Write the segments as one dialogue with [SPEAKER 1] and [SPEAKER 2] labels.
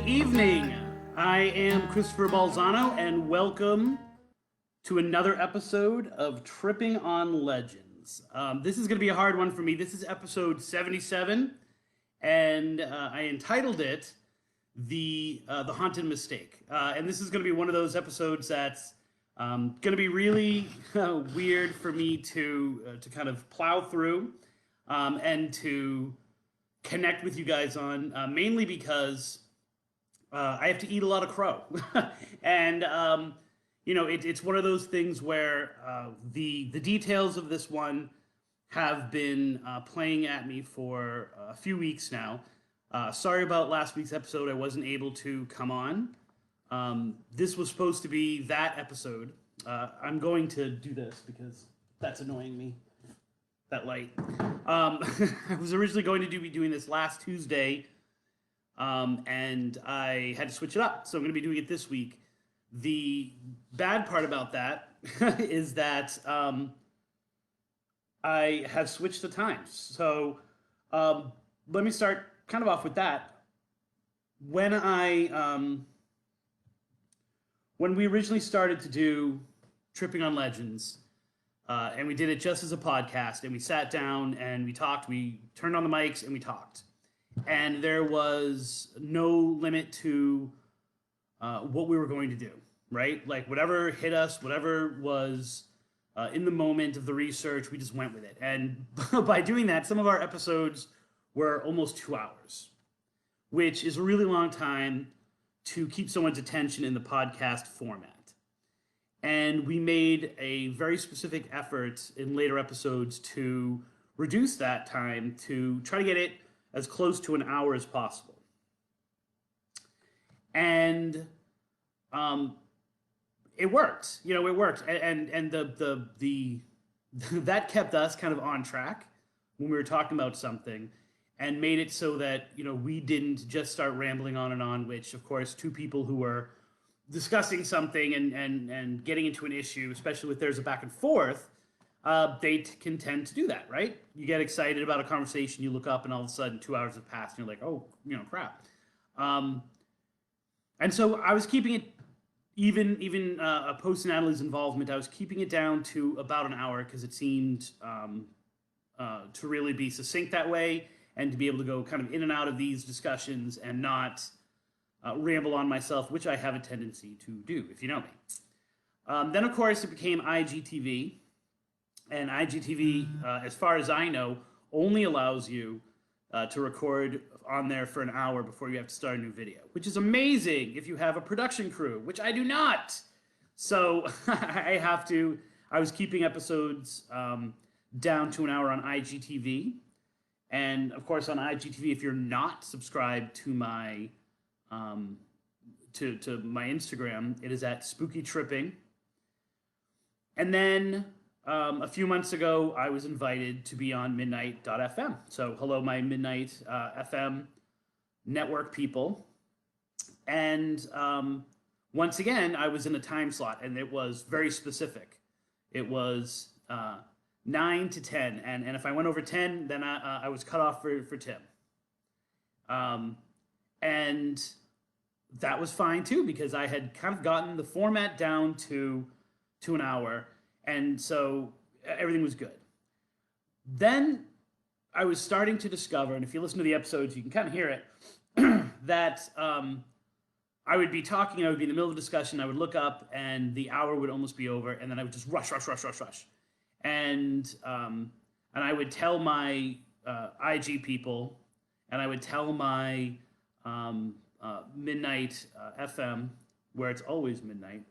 [SPEAKER 1] evening. I am Christopher Balzano, and welcome to another episode of Tripping on Legends. This is going to be a hard one for me. This is episode 77, and I entitled it the Haunted Mistake. And this is going to be one of those episodes that's going to be really weird for me to kind of plow through and to connect with you guys on, mainly because I have to eat a lot of crow. And, it's one of those things where the details of this one have been playing at me for a few weeks now. Sorry about last week's episode. I wasn't able to come on. This was supposed to be that episode. I'm going to do this because that's annoying me. That light. I was originally going to be doing this last Tuesday, and I had to switch it up. So I'm going to be doing it this week. The bad part about that is that I have switched the times. So let me start kind of off with that. When we originally started to do Tripping on Legends, and we did it just as a podcast, and we sat down and we talked, we turned on the mics and we talked. And there was no limit to what we were going to do, right? Like whatever hit us, whatever was in the moment of the research, we just went with it. And by doing that, some of our episodes were almost 2 hours, which is a really long time to keep someone's attention in the podcast format. And we made a very specific effort in later episodes to reduce that time to try to get it as close to an hour as possible. And it worked. It worked. And the that kept us kind of on track when we were talking about something, and made it so that, we didn't just start rambling on, which, of course, two people who were discussing something and getting into an issue, especially if there's a back and forth, they can tend to do that, right? You get excited about a conversation, you look up, and all of a sudden 2 hours have passed, and you're like, oh, crap. And so I was keeping it, even post Natalie's involvement, I was keeping it down to about an hour because it seemed to really be succinct that way, and to be able to go kind of in and out of these discussions and not ramble on myself, which I have a tendency to do, if you know me. Then, of course, it became IGTV. And IGTV, as far as I know, only allows you to record on there for an hour before you have to start a new video, which is amazing if you have a production crew, which I do not. So I was keeping episodes down to an hour on IGTV. And of course, on IGTV, if you're not subscribed to my to my Instagram, it is at Spooky Tripping. And then a few months ago, I was invited to be on Midnight.fm. So hello, my Midnight FM network people. And once again, I was in a time slot, and it was very specific. It was 9 to 10, and if I went over 10, then I was cut off for Tim. And that was fine too, because I had kind of gotten the format down to an hour, and so everything was good. Then I was starting to discover, and if you listen to the episodes, you can kind of hear it, that I would be talking, I would be in the middle of a discussion, I would look up, and the hour would almost be over, and then I would just rush. And I would tell my IG people, and I would tell my Midnight FM, where it's always midnight,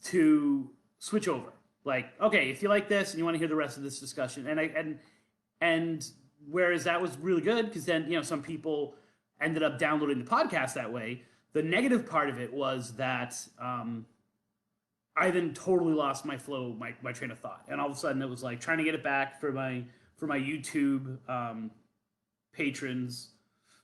[SPEAKER 1] to switch over. Like, okay, if you like this and you want to hear the rest of this discussion, and whereas that was really good, because then some people ended up downloading the podcast that way. The negative part of it was that I then totally lost my flow, my train of thought, and all of a sudden it was like trying to get it back for my YouTube patrons,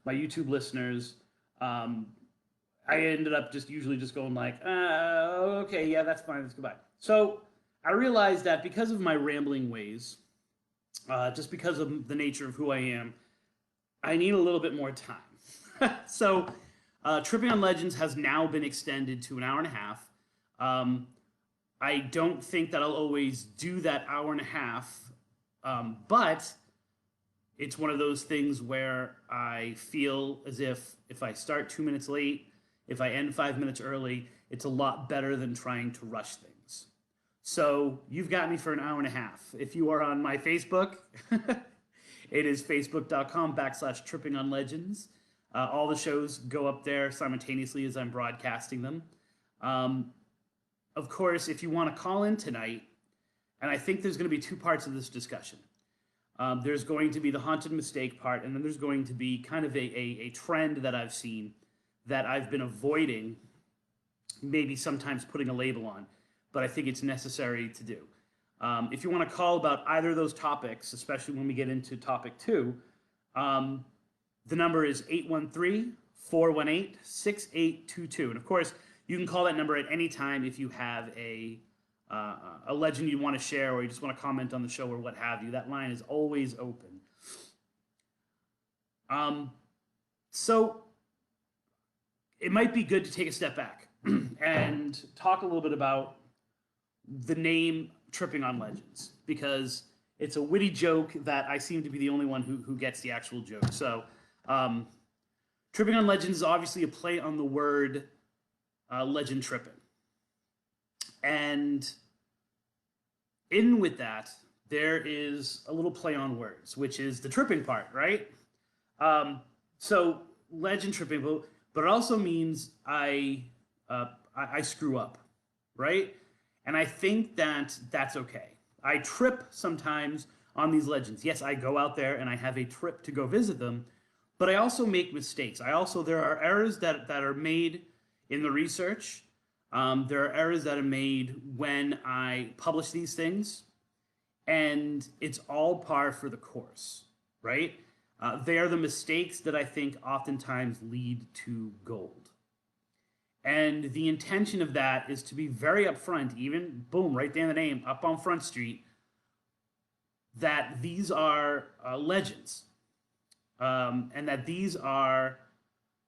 [SPEAKER 1] my YouTube listeners. I ended up usually just going like, okay, yeah, that's fine, let's go back. So I realized that because of my rambling ways, just because of the nature of who I am, I need a little bit more time. So Tripping on Legends has now been extended to an hour and a half. Um, I don't think that I'll always do that hour and a half, but it's one of those things where I feel as if I start 2 minutes late, if I end 5 minutes early, it's a lot better than trying to rush things. So you've got me for an hour and a half. If you are on my Facebook, it is facebook.com/tripping on legends. All the shows go up there simultaneously as I'm broadcasting them. Of course, if you want to call in tonight, and I think there's going to be two parts of this discussion. There's going to be the haunted mistake part, and then there's going to be kind of a trend that I've seen that I've been avoiding, maybe sometimes putting a label on, but I think it's necessary to do. If you want to call about either of those topics, especially when we get into topic 2, the number is 813-418-6822. And of course, you can call that number at any time if you have a legend you want to share or you just want to comment on the show or what have you. That line is always open. So it might be good to take a step back and talk a little bit about the name Tripping on Legends, because it's a witty joke that I seem to be the only one who gets the actual joke. So Tripping on Legends is obviously a play on the word legend tripping. And in with that, there is a little play on words, which is the tripping part, right? So legend tripping, but it also means I screw up, right? And I think that that's okay. I trip sometimes on these legends. Yes, I go out there and I have a trip to go visit them, but I also make mistakes. There are errors that are made in the research. There are errors that are made when I publish these things, and it's all par for the course, right? They are the mistakes that I think oftentimes lead to gold. And the intention of that is to be very upfront, even, boom, right there in the name, up on Front Street, that these are legends, and that these are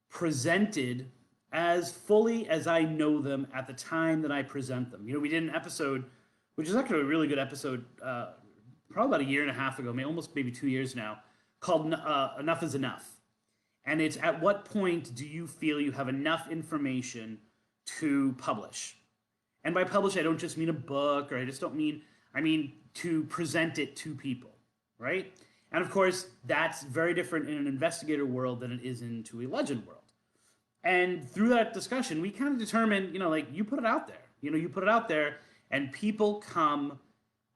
[SPEAKER 1] presented as fully as I know them at the time that I present them. You know, we did an episode, which is actually a really good episode, probably about a year and a half ago, maybe 2 years now, called Enough is Enough. And it's at what point do you feel you have enough information to publish? And by publish, I don't just mean a book, or I mean to present it to people, right? And of course, that's very different in an investigator world than it is into a legend world. And through that discussion, we kind of determined, you put it out there. You put it out there, and people come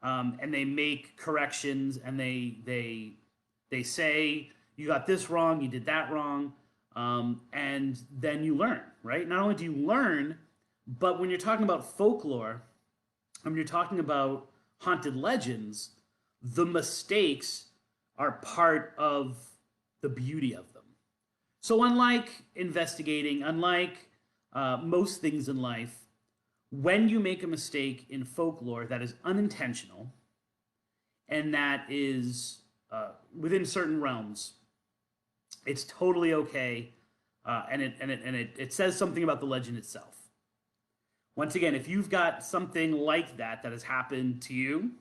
[SPEAKER 1] and they make corrections, and they say, you got this wrong, you did that wrong, and then you learn, right? Not only do you learn, but when you're talking about folklore, when you're talking about haunted legends, the mistakes are part of the beauty of them. So unlike investigating, unlike most things in life, when you make a mistake in folklore that is unintentional and that is within certain realms, it's totally okay, and it says something about the legend itself. Once again, if you've got something like that has happened to you,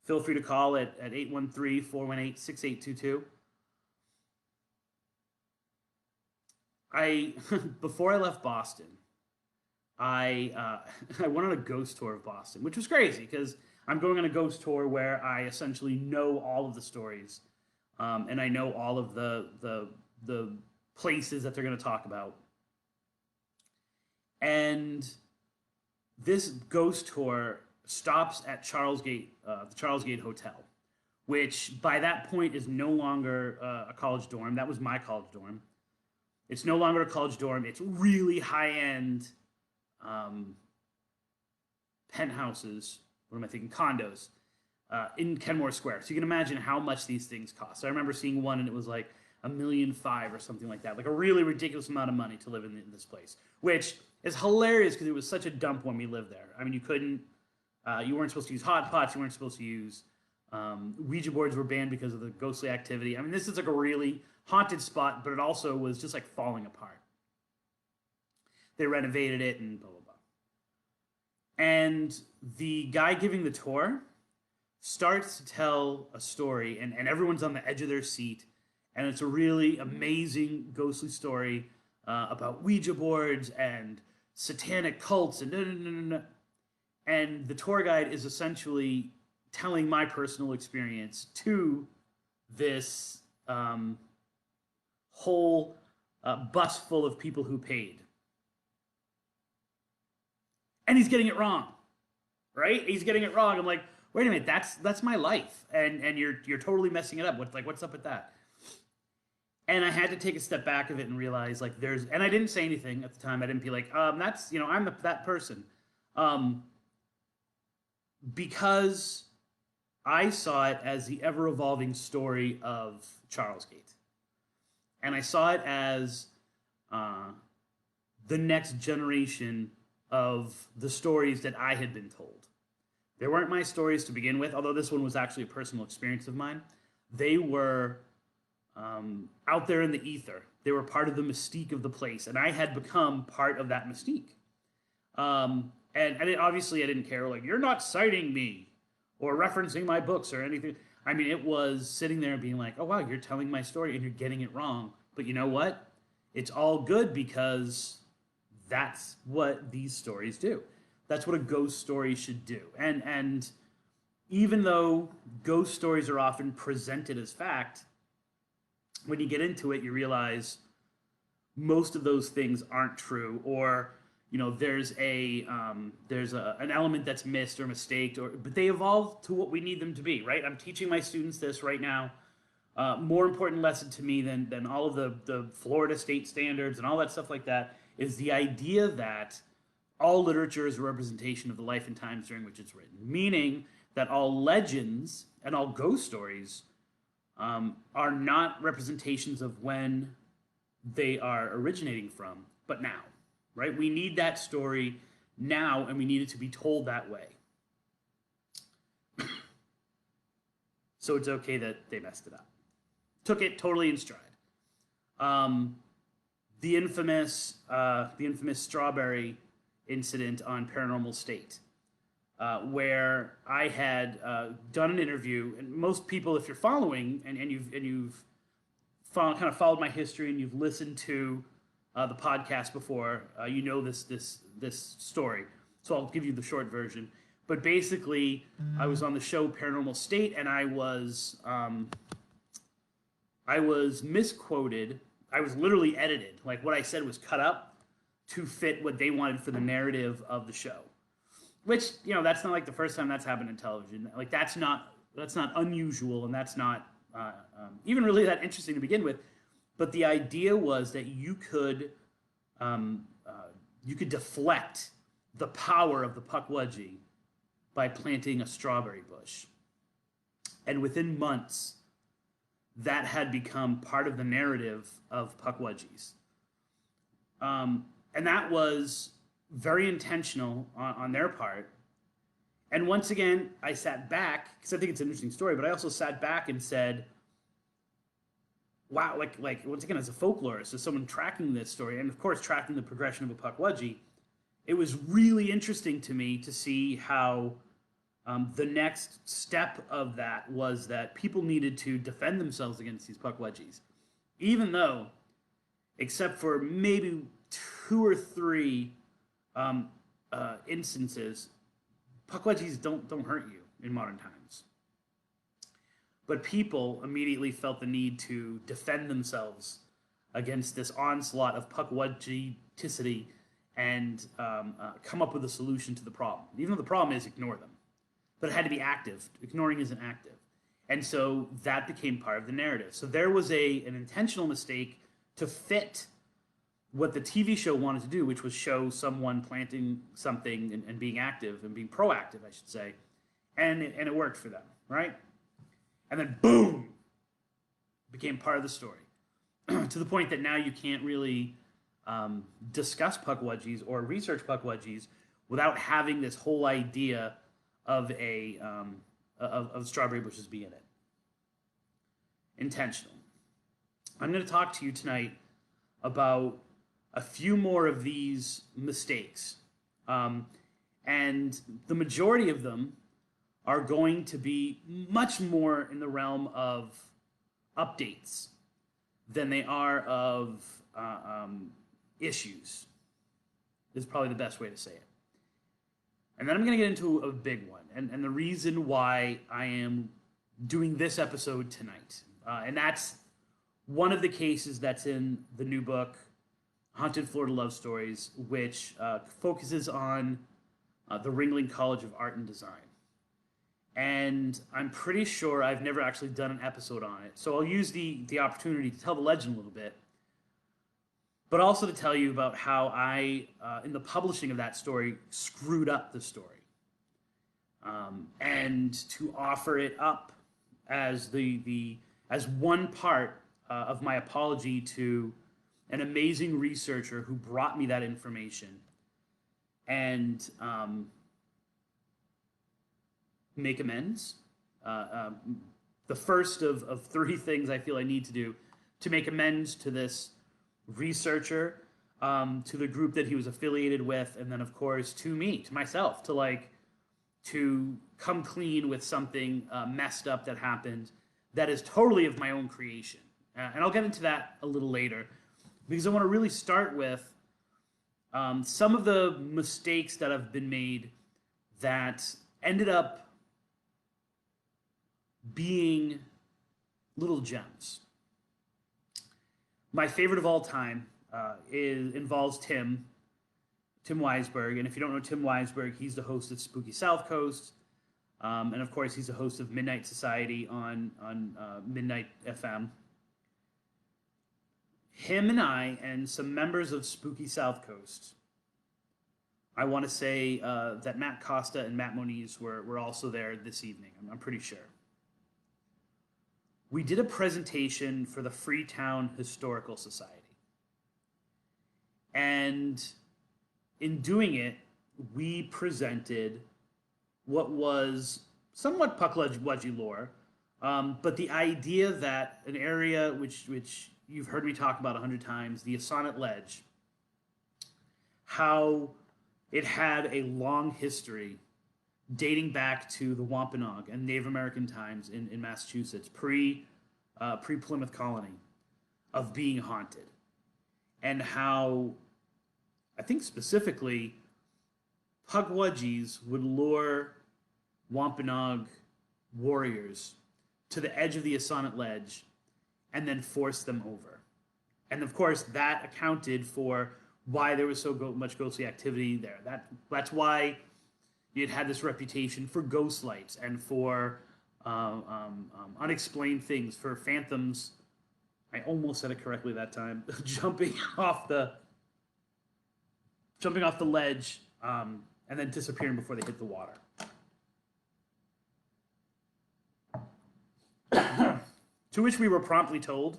[SPEAKER 1] feel free to call at 813-418-6822. Before I left Boston, I went on a ghost tour of Boston, which was crazy because I'm going on a ghost tour where I essentially know all of the stories, and I know all of the places that they're going to talk about. And this ghost tour stops at the Charles Gate Hotel, which by that point is no longer a college dorm. That was my college dorm. It's no longer a college dorm. It's really high-end penthouses. What am I thinking? Condos in Kenmore Square. So you can imagine how much these things cost. So I remember seeing one, and it was like $1.5 million or something like that. Like a really ridiculous amount of money to live in this place, which is hilarious because it was such a dump when we lived there. I mean, you weren't supposed to use hot pots. You weren't supposed to use Ouija boards were banned because of the ghostly activity. I mean, this is like a really haunted spot, but it also was just like falling apart. they renovated it and blah, blah, blah. And the guy giving the tour starts to tell a story, and everyone's on the edge of their seat. And it's a really amazing, ghostly story about Ouija boards and satanic cults and and the tour guide is essentially telling my personal experience to this whole bus full of people who paid. And he's getting it wrong, right? He's getting it wrong. I'm like, wait a minute, that's my life, and you're totally messing it up. What's up with that? And I had to take a step back of it and realize like and I didn't say anything at the time. I didn't be like, that's I'm that person, because I saw it as the ever evolving story of Charlesgate, and I saw it as the next generation of the stories that I had been told. They weren't my stories to begin with, although this one was actually a personal experience of mine. They were out there in the ether. They were part of the mystique of the place, and I had become part of that mystique. And obviously I didn't care, like, you're not citing me or referencing my books or anything. I mean, it was sitting there and being like, oh, wow, you're telling my story and you're getting it wrong. But you know what? It's all good because that's what these stories do. That's what a ghost story should do. And even though ghost stories are often presented as fact, when you get into it, you realize most of those things aren't true, or there's an element that's missed or mistaked, but they evolve to what we need them to be, right? I'm teaching my students this right now. More important lesson to me than all of the Florida state standards and all that stuff like that is the idea that all literature is a representation of the life and times during which it's written, meaning that all legends and all ghost stories are not representations of when they are originating from, but now, right? We need that story now, and we need it to be told that way. So it's okay that they messed it up. Took it totally in stride. The infamous strawberry incident on Paranormal State, where I had done an interview, and most people, if you're following and you've kind of followed my history and you've listened to the podcast before, you know this story. So I'll give you the short version. But basically, I was on the show Paranormal State, and I was misquoted. I was literally edited. Like, what I said was cut up to fit what they wanted for the narrative of the show. Which, that's not like the first time that's happened in television. Like, that's not unusual, and that's not even really that interesting to begin with. But the idea was that you could deflect the power of the Pukwudgie by planting a strawberry bush. And within months, that had become part of the narrative of Pukwudgies. And that was very intentional on their part. And once again, I sat back, because I think it's an interesting story, but I also sat back and said, wow, like once again, as a folklorist, as someone tracking this story, and of course tracking the progression of a Pukwudgie, it was really interesting to me to see how the next step of that was that people needed to defend themselves against these Pukwudgies. Even though, except for maybe 2 or 3 instances, Pukwudgies don't hurt you in modern times. But people immediately felt the need to defend themselves against this onslaught of Pukwudgie-ticity and come up with a solution to the problem. Even though the problem is ignore them. But it had to be active. Ignoring isn't active. And so that became part of the narrative. So there was an intentional mistake to fit what the TV show wanted to do, which was show someone planting something and being active and being proactive, I should say. And it worked for them, right? And then, boom, became part of the story. To the point that now you can't really discuss Pukwudgies or research Pukwudgies without having this whole idea of of strawberry bushes being in it. Intentional. I'm going to talk to you tonight about a few more of these mistakes. And the majority of them are going to be much more in the realm of updates than they are of issues, is probably the best way to say it. And then I'm going to get into a big one, and the reason why I am doing this episode tonight. And that's one of the cases that's in the new book, Haunted Florida Love Stories, which focuses on the Ringling College of Art and Design. And I'm pretty sure I've never actually done an episode on it. So I'll use the opportunity to tell the legend a little bit, but also to tell you about how I, in the publishing of that story, screwed up the story. And to offer it up as as one part of my apology to an amazing researcher who brought me that information, and make amends. The first of three things I feel I need to do to make amends to this researcher, to the group that he was affiliated with, and then of course to me, to myself, to come clean with something messed up that happened that is totally of my own creation. And I'll get into that a little later, because I want to really start with some of the mistakes that have been made that ended up being little gems. My favorite of all time involves Tim Weisberg. And if you don't know Tim Weisberg, he's the host of Spooky South Coast. And of course, he's the host of Midnight Society on Midnight FM. Him and I and some members of Spooky South Coast, I want to say that Matt Costa and Matt Moniz were also there this evening. I'm pretty sure. We did a presentation for the Freetown Historical Society. And in doing it, we presented what was somewhat Pukwudgie lore, but the idea that an area which you've heard me talk about 100 times, the Assonet Ledge, how it had a long history dating back to the Wampanoag and Native American times in Massachusetts, pre-Plymouth colony, of being haunted. And how, I think specifically, Pukwudgies would lure Wampanoag warriors to the edge of the Assonet Ledge and then force them over. And of course, that accounted for why there was so much ghostly activity there. That's why it had this reputation for ghost lights and for unexplained things, for phantoms. I almost said it correctly that time. jumping off the ledge and then disappearing before they hit the water. To which we were promptly told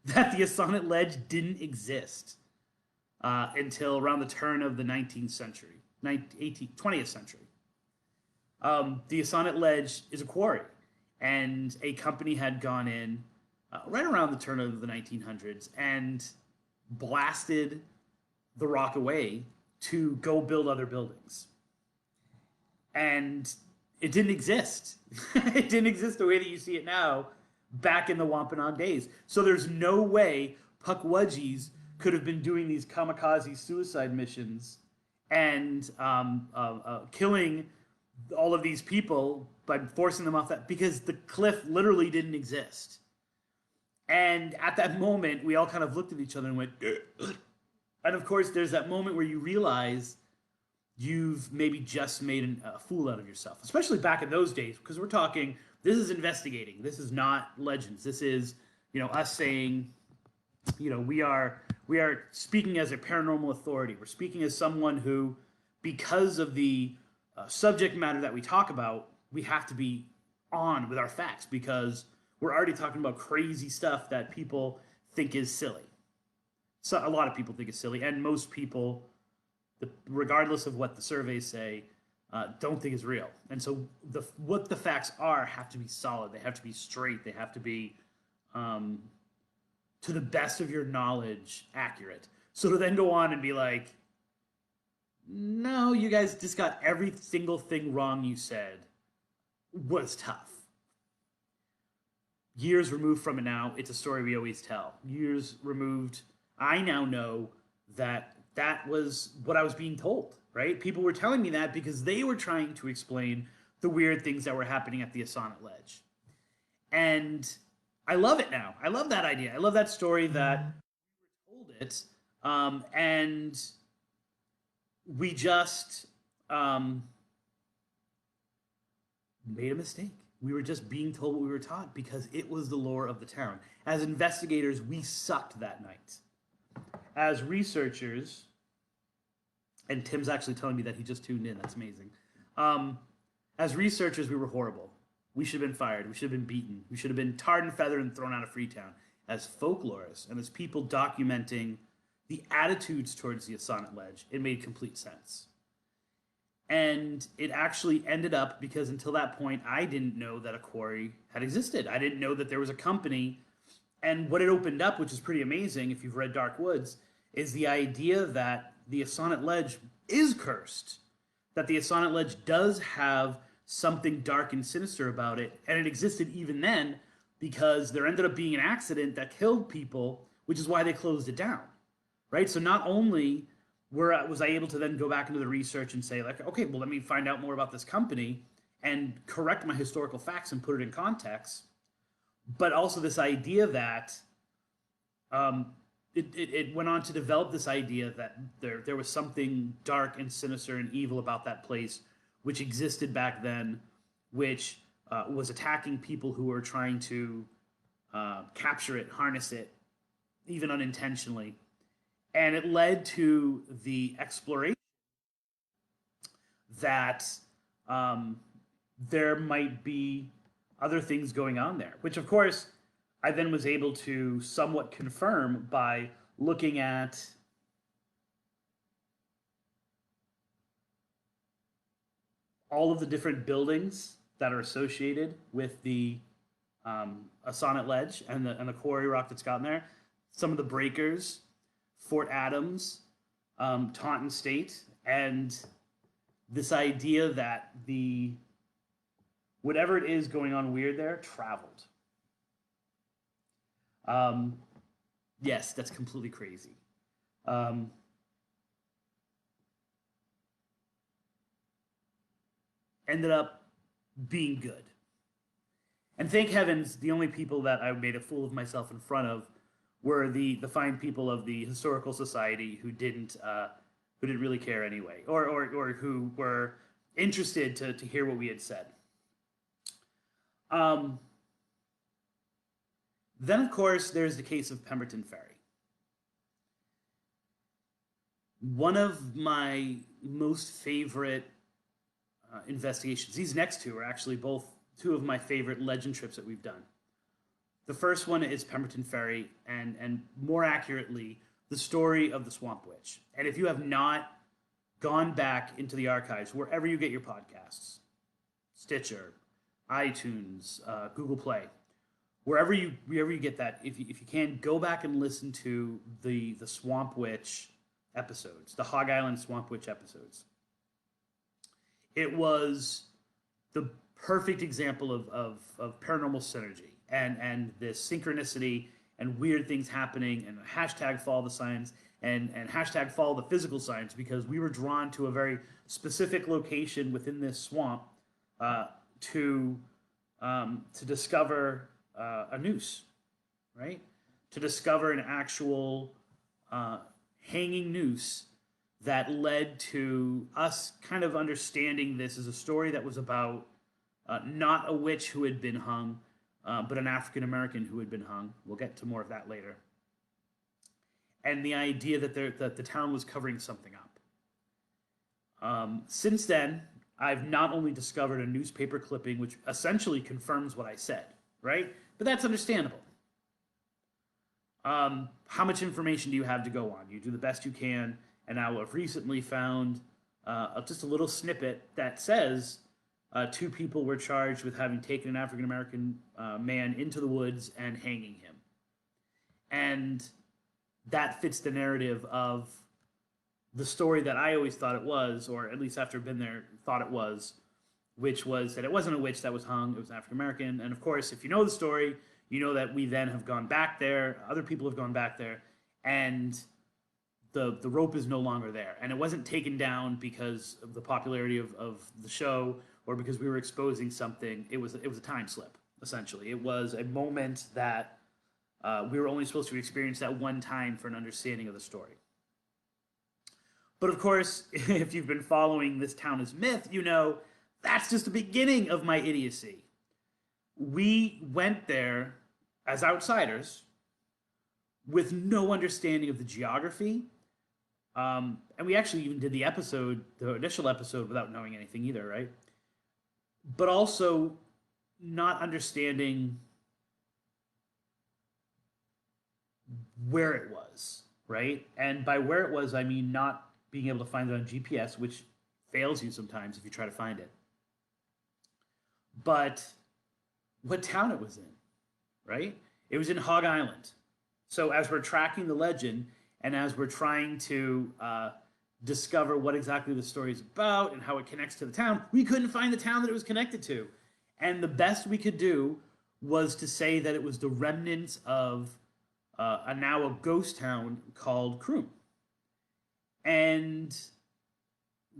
[SPEAKER 1] that the Assonet Ledge didn't exist until around the turn of the 19th century. 20th century. The Assonet Ledge is a quarry, and a company had gone in right around the turn of the 1900s and blasted the rock away to go build other buildings. And it didn't exist. It didn't exist the way that you see it now back in the Wampanoag days. So there's no way Pukwudgies could have been doing these kamikaze suicide missions and killing all of these people by forcing them off that, because the cliff literally didn't exist. And at that moment, we all kind of looked at each other and went, and of course, there's that moment where you realize you've maybe just made a fool out of yourself, especially back in those days, because we're talking, this is investigating. This is not legends. This is, us saying, we are speaking as a paranormal authority. We're speaking as someone who, because of the subject matter that we talk about, we have to be on with our facts, because we're already talking about crazy stuff that people think is silly. So a lot of people think it's silly, and most people, regardless of what the surveys say, don't think is real. And so what the facts are have to be solid. They have to be straight. They have to be, to the best of your knowledge, accurate. So to then go on and be like, no, you guys just got every single thing wrong you said was tough. Years removed from it now, it's a story we always tell. Years removed, I now know that that was what I was being told, right? People were telling me that because they were trying to explain the weird things that were happening at the Asana Ledge. And I love it now. I love that idea. I love that story that we were told it. And we just made a mistake. We were just being told what we were taught because it was the lore of the town. As investigators, we sucked that night. As researchers, and Tim's actually telling me that he just tuned in. That's amazing. As researchers, we were horrible. We should have been fired. We should have been beaten. We should have been tarred and feathered and thrown out of Freetown. As folklorists and as people documenting the attitudes towards the Asana Ledge, it made complete sense. And it actually ended up because until that point, I didn't know that a quarry had existed. I didn't know that there was a company. And what it opened up, which is pretty amazing if you've read Dark Woods, is the idea that the Asana Ledge is cursed. That the Asana Ledge does have something dark and sinister about it. And it existed even then because there ended up being an accident that killed people, which is why they closed it down. Right? So not only was I able to then go back into the research and say, like, okay, well, let me find out more about this company and correct my historical facts and put it in context. But also this idea that it went on to develop this idea that there was something dark and sinister and evil about that place, which existed back then, which was attacking people who were trying to capture it, harness it, even unintentionally. And it led to the exploration that there might be other things going on there, which of course I then was able to somewhat confirm by looking at all of the different buildings that are associated with the Asana Ledge and the quarry rock that's gotten there. Some of the breakers, Fort Adams, Taunton State, and this idea that the whatever it is going on weird there traveled. Yes, that's completely crazy. Ended up being good. And thank heavens, the only people that I made a fool of myself in front of were the fine people of the Historical Society who didn't really care anyway, or who were interested to hear what we had said. Then, of course, there's the case of Pemberton Ferry. One of my most favorite investigations, these next two are actually both two of my favorite legend trips that we've done. The first one is Pemberton Ferry, and more accurately, the story of the Swamp Witch. And if you have not gone back into the archives, wherever you get your podcasts, Stitcher, iTunes, Google Play, wherever you get that, if you can, go back and listen to the Swamp Witch episodes, the Hog Island Swamp Witch episodes. It was the perfect example of paranormal synergy and this synchronicity and weird things happening, and hashtag follow the signs and hashtag follow the physical signs, because we were drawn to a very specific location within this swamp to discover a noose, right? To discover an actual hanging noose that led to us kind of understanding this as a story that was about not a witch who had been hung, but an African American who had been hung. We'll get to more of that later. And the idea that the town was covering something up. Since then, I've not only discovered a newspaper clipping which essentially confirms what I said, right? But that's understandable. How much information do you have to go on? You do the best you can, and now I've recently found just a little snippet that says two people were charged with having taken an African American man into the woods and hanging him. And that fits the narrative of the story that I always thought it was, or at least after I've been there, thought it was, which was that it wasn't a witch that was hung, it was an African American. And of course, if you know the story, you know that we then have gone back there, other people have gone back there, and the rope is no longer there. And it wasn't taken down because of the popularity of the show or because we were exposing something. It was a time slip, essentially. It was a moment that we were only supposed to experience that one time for an understanding of the story. But of course, if you've been following This Town is Myth, you know that's just the beginning of my idiocy. We went there as outsiders with no understanding of the geography. And we actually even did the initial episode, without knowing anything either, right? But also not understanding where it was, right? And by where it was, I mean not being able to find it on GPS, which fails you sometimes if you try to find it. But what town it was in, right? It was in Hog Island. So as we're tracking the legend and as we're trying to discover what exactly the story is about and how it connects to the town, we couldn't find the town that it was connected to. And the best we could do was to say that it was the remnants of now a ghost town called Croom. And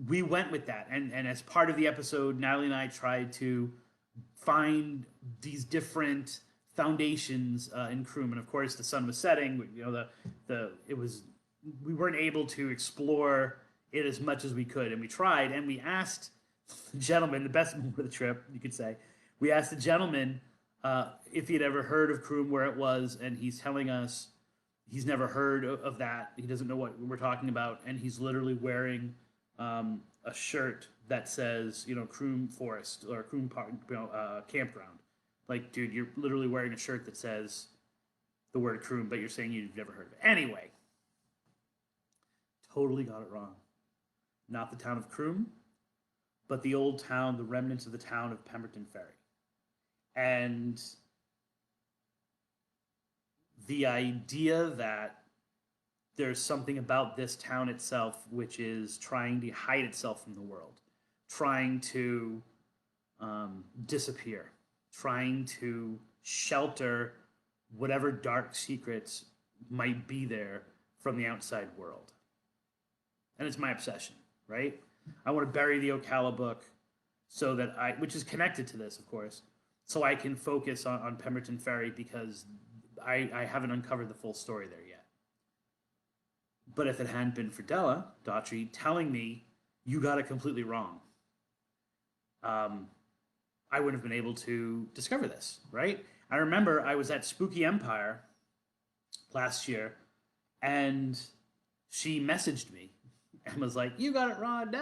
[SPEAKER 1] we went with that. And as part of the episode, Natalie and I tried to find these different foundations in Croom. And of course, the sun was setting. You know, we weren't able to explore it as much as we could. And we tried, and we asked the gentleman, the best moment of the trip, you could say, we asked the gentleman if he had ever heard of Croom, where it was, and he's telling us he's never heard of that. He doesn't know what we're talking about, and he's literally wearing a shirt that says, you know, Croom Forest or Croom Park, campground. Like, dude, you're literally wearing a shirt that says the word Croom, but you're saying you've never heard of it. Anyway, totally got it wrong. Not the town of Croom, but the old town, the remnants of the town of Pemberton Ferry. And the idea that there's something about this town itself which is trying to hide itself from the world, trying to disappear, trying to shelter whatever dark secrets might be there from the outside world. And it's my obsession, right? I want to bury the Ocala book so that which is connected to this, of course, so I can focus on Pemberton Ferry because I haven't uncovered the full story there yet. But if it hadn't been for Della Daughtry telling me, you got it completely wrong, I wouldn't have been able to discover this, right? I remember I was at Spooky Empire last year, and she messaged me and was like, you got it wrong,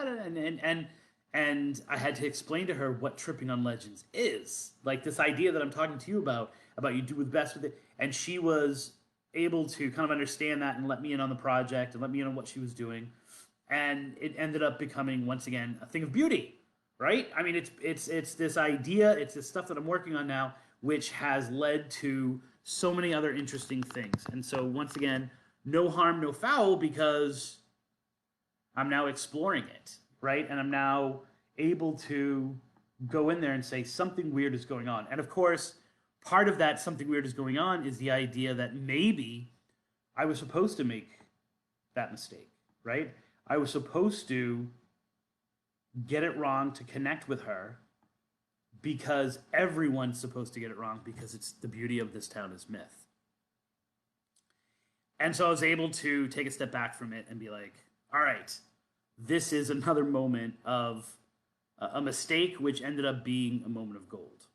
[SPEAKER 1] and I had to explain to her what tripping on legends is. Like this idea that I'm talking to you about you do the best with it. And she was able to kind of understand that and let me in on the project and let me in on what she was doing. And it ended up becoming, once again, a thing of beauty, right? I mean, it's this idea, it's this stuff that I'm working on now, which has led to so many other interesting things. And so once again, no harm, no foul, because I'm now exploring it, right? And I'm now able to go in there and say something weird is going on. And of course, part of that something weird is going on is the idea that maybe I was supposed to make that mistake, right? I was supposed to get it wrong to connect with her because everyone's supposed to get it wrong because it's the beauty of This Town is Myth. And so I was able to take a step back from it and be like, all right, this is another moment of a mistake which ended up being a moment of gold.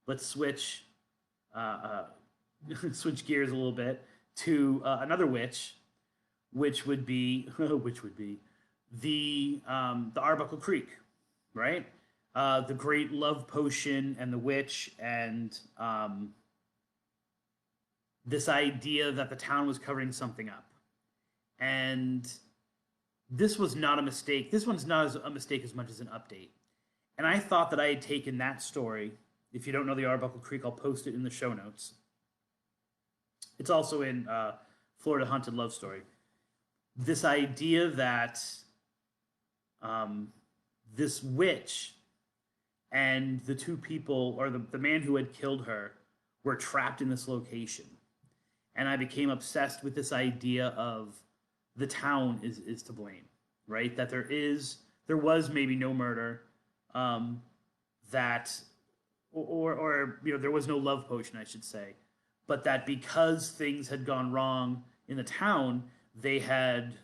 [SPEAKER 1] Let's switch switch gears a little bit to another witch, which would be the Arbuckle Creek, right? The great love potion and the witch, and this idea that the town was covering something up. And this was not a mistake. This one's not a mistake as much as an update. And I thought that I had taken that story If you don't know the Arbuckle Creek, I'll post it in the show notes. It's also in Florida Haunted Love Story. This idea that this witch and the two people, or the man who had killed her, were trapped in this location. And I became obsessed with this idea of the town is to blame, right? That there was maybe no murder, that, or there was no love potion, I should say, but that because things had gone wrong in the town, they had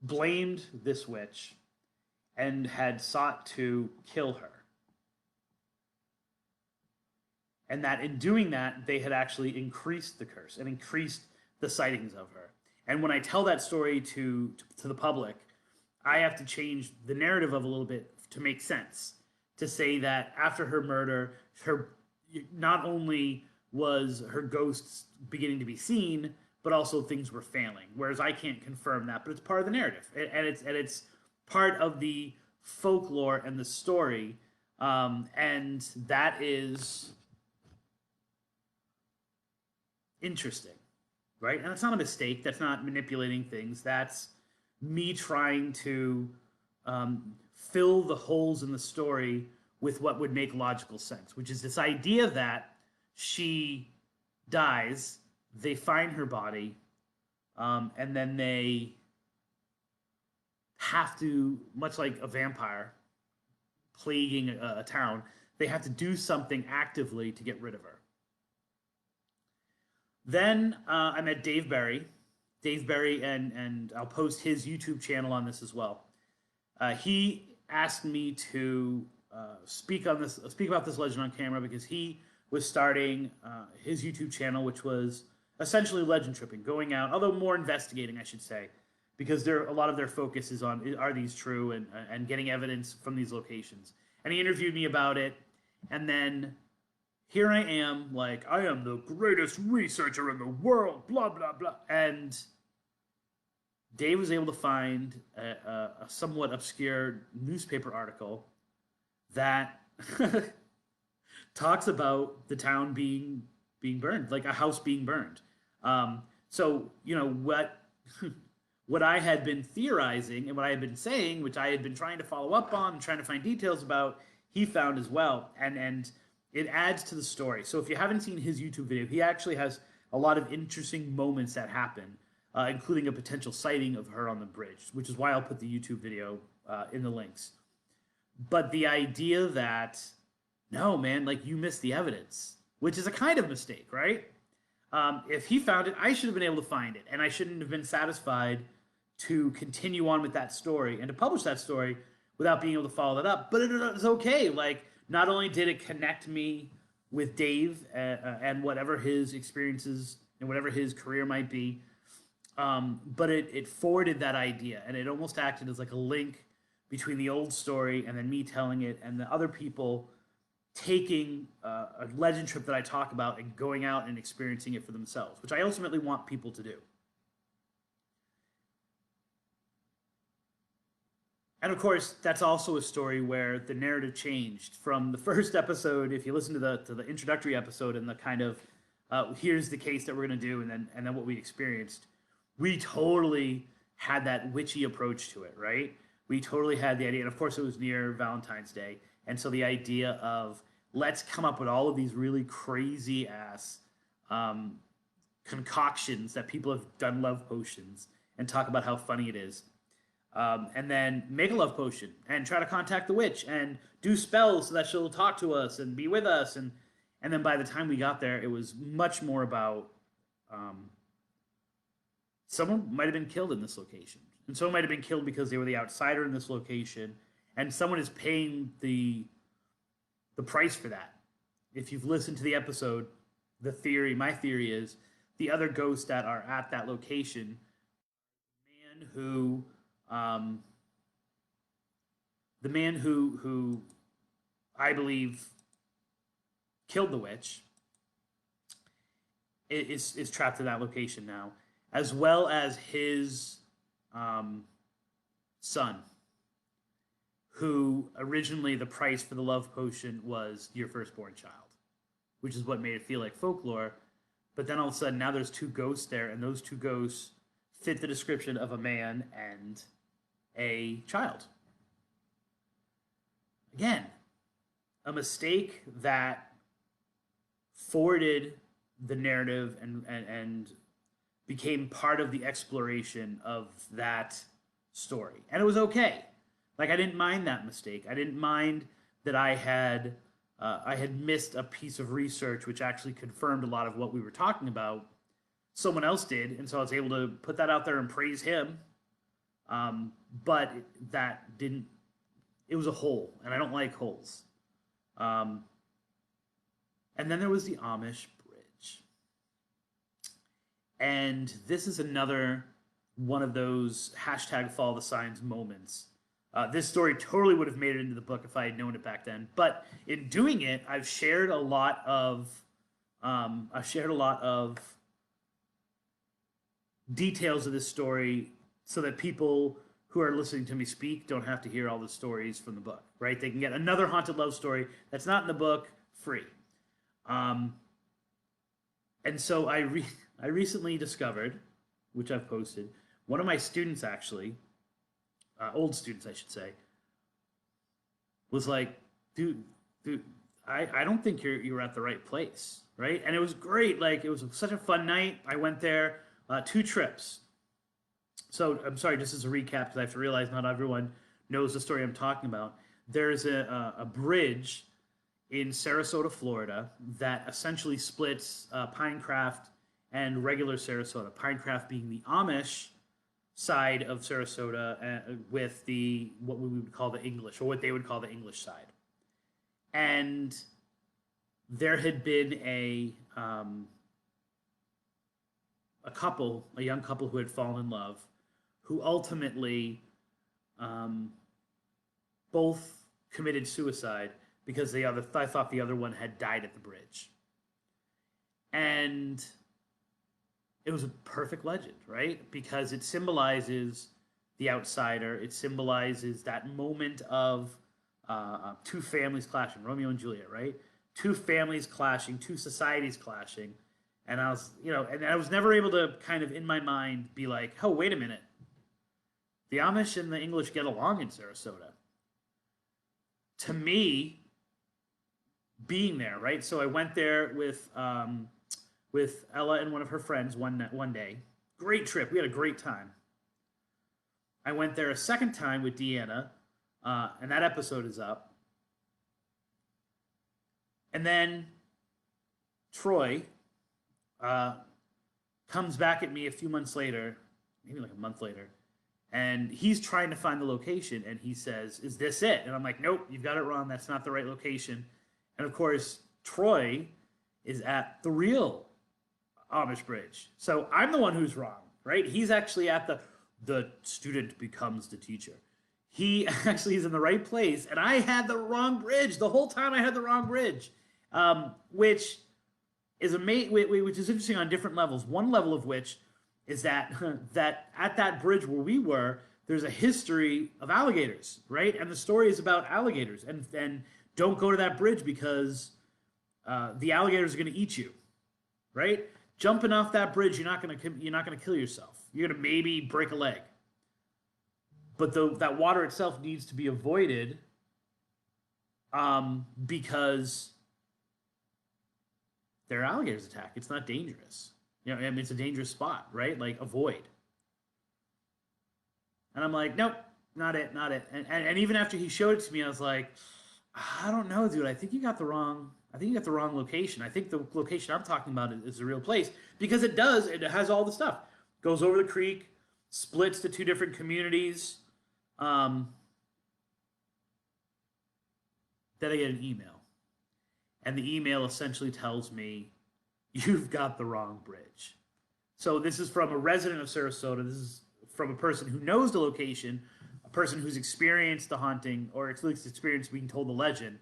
[SPEAKER 1] blamed this witch and had sought to kill her. And that in doing that, they had actually increased the curse and increased the sightings of her. And when I tell that story to the public, I have to change the narrative of a little bit to make sense. To say that after her murder, not only was her ghosts beginning to be seen, but also things were failing. Whereas I can't confirm that, but it's part of the narrative, and it's part of the folklore and the story, and that is interesting, right? And that's not a mistake. That's not manipulating things. That's me trying to fill the holes in the story with what would make logical sense, which is this idea that she dies, they find her body, and then they have to, much like a vampire plaguing a town, they have to do something actively to get rid of her. Then I met Dave Berry. Dave Berry, and I'll post his YouTube channel on this as well. He asked me to speak about this legend on camera because he was starting his YouTube channel, which was essentially legend tripping, going out, although more investigating, I should say, because a lot of their focus is on, are these true, and getting evidence from these locations. And he interviewed me about it, and then here I am, like, I am the greatest researcher in the world, blah, blah, blah. And Dave was able to find a somewhat obscure newspaper article that talks about the town being burned, like a house being burned. So, what I had been theorizing and what I had been saying, which I had been trying to follow up on and trying to find details about, he found as well. And it adds to the story. So if you haven't seen his YouTube video, he actually has a lot of interesting moments that happen, including a potential sighting of her on the bridge, which is why I'll put the YouTube video in the links. But the idea that, no, man, like, you missed the evidence, which is a kind of mistake, right? If he found it, I should have been able to find it, and I shouldn't have been satisfied to continue on with that story and to publish that story without being able to follow that up. But it was okay. Like, not only did it connect me with Dave and whatever his experiences and whatever his career might be, but it forwarded that idea, and it almost acted as like a link between the old story and then me telling it, and the other people taking a legend trip that I talk about and going out and experiencing it for themselves, which I ultimately want people to do. And of course, that's also a story where the narrative changed from the first episode. If you listen to the introductory episode and the kind of here's the case that we're going to do, and then what we experienced, we totally had that witchy approach to it, right? We totally had the idea, and of course, it was near Valentine's Day, and so the idea of let's come up with all of these really crazy ass concoctions that people have done love potions and talk about how funny it is. And then make a love potion and try to contact the witch and do spells so that she'll talk to us and be with us. And then by the time we got there, it was much more about someone might have been killed in this location. And someone might have been killed because they were the outsider in this location. And someone is paying the price for that. If you've listened to the episode, my theory is the other ghosts that are at that location, the man who I believe killed the witch is trapped in that location now, as well as his son, who originally the price for the love potion was your firstborn child, which is what made it feel like folklore. But then all of a sudden, now there's two ghosts there, and those two ghosts fit the description of a man and a child. Again, a mistake that forwarded the narrative and became part of the exploration of that story. And it was okay. Like, I didn't mind that mistake. I didn't mind that I had missed a piece of research which actually confirmed a lot of what we were talking about. Someone else did, and so I was able to put that out there and praise him. But that didn't. It was a hole, and I don't like holes. And then there was the Amish bridge, and this is another one of those hashtag follow the signs moments. This story totally would have made it into the book if I had known it back then. But in doing it, I've shared a lot of details of this story so that people who are listening to me speak don't have to hear all the stories from the book, right? They can get another haunted love story that's not in the book free. And so I recently discovered, which I've posted, one of my students actually, old students I should say, was like, dude, I don't think you're at the right place, right? And it was great. Like, it was such a fun night. I went there 2 trips. So I'm sorry, just as a recap, because I have to realize not everyone knows the story I'm talking about. There's a bridge in Sarasota, Florida, that essentially splits Pinecraft and regular Sarasota. Pinecraft being the Amish side of Sarasota with what we would call the English, or what they would call the English side. And there had been a young couple who had fallen in love, who ultimately both committed suicide because I thought the other one had died at the bridge. And it was a perfect legend, right? Because it symbolizes the outsider. It symbolizes that moment of two families clashing, Romeo and Juliet, right? Two families clashing, two societies clashing. And I was never able to kind of in my mind be like, oh, wait a minute. The Amish and the English get along in Sarasota. To me, being there, right? So I went there with Ella and one of her friends one day. Great trip. We had a great time. I went there a second time with Deanna, and that episode is up. And then Troy comes back at me a few months later, maybe like a month later, and he's trying to find the location, and he says, "Is this it?" And I'm like, "Nope, you've got it wrong. That's not the right location." And of course, Troy is at the real Amish bridge. So I'm the one who's wrong, right? He's actually at the student becomes the teacher. He actually is in the right place, and I had the wrong bridge. The whole time I had the wrong bridge, which is which is interesting on different levels. One level of which is that at that bridge where we were, there's a history of alligators, right? And the story is about alligators, and don't go to that bridge because the alligators are going to eat you, right? Jumping off that bridge, you're not going to kill yourself. You're going to maybe break a leg, but that water itself needs to be avoided because there are alligators attack. It's not dangerous. I mean, it's a dangerous spot, right? Like, avoid. And I'm like, nope, not it. And even after he showed it to me, I was like, I don't know, dude. I think you got the wrong location. I think the location I'm talking about is the real place, because it has all the stuff. Goes over the creek, splits to 2 different communities. Then I get an email. And the email essentially tells me, you've got the wrong bridge. So this is from a resident of Sarasota. This is from a person who knows the location, a person who's experienced the haunting, or at least experienced being told the legend.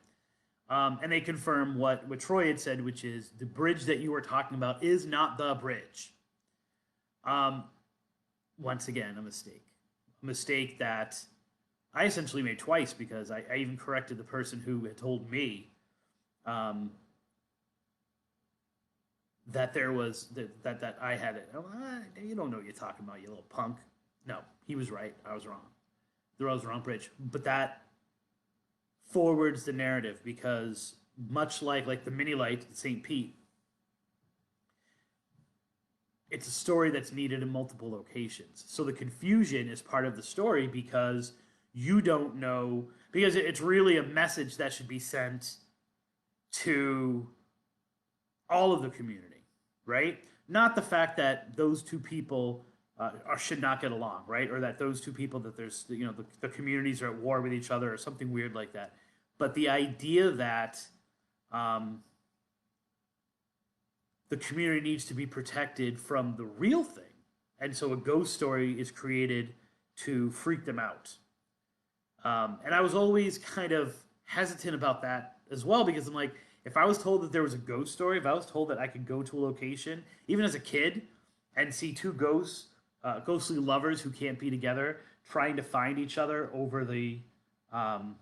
[SPEAKER 1] And they confirm what Troy had said, which is the bridge that you were talking about is not the bridge. Once again, a mistake. A mistake that I essentially made twice because I even corrected the person who had told me um, that there was that I had it. Oh, you don't know what you're talking about, you little punk. No, he was right. I was wrong. The road was the wrong bridge. But that forwards the narrative because much like the mini light in St. Pete, it's a story that's needed in multiple locations. So the confusion is part of the story because you don't know, because it's really a message that should be sent to all of the community, right? Not the fact that those two people should not get along, right? Or that those two people, that there's, the communities are at war with each other or something weird like that. But the idea that um, the community needs to be protected from the real thing. And so a ghost story is created to freak them out. And I was always kind of hesitant about that as well because I'm like, if I was told that there was a ghost story, if I was told that I could go to a location, even as a kid, and see two ghosts, ghostly lovers who can't be together, trying to find each other over the um,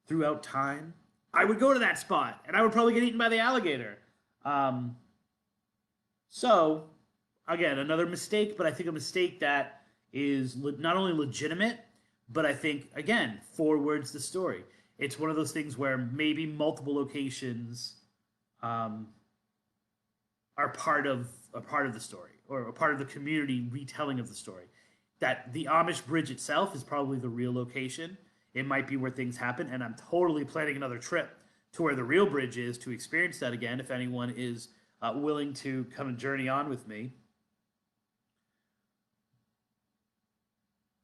[SPEAKER 1] throughout time, I would go to that spot and I would probably get eaten by the alligator. Um, so, again, another mistake, but I think a mistake that is not only legitimate, but I think, again, forwards the story. It's one of those things where maybe multiple locations um, are part of the story or a part of the community retelling of the story. That the Amish Bridge itself is probably the real location. It might be where things happen, and I'm totally planning another trip to where the real bridge is to experience that again. If anyone is willing to come and journey on with me,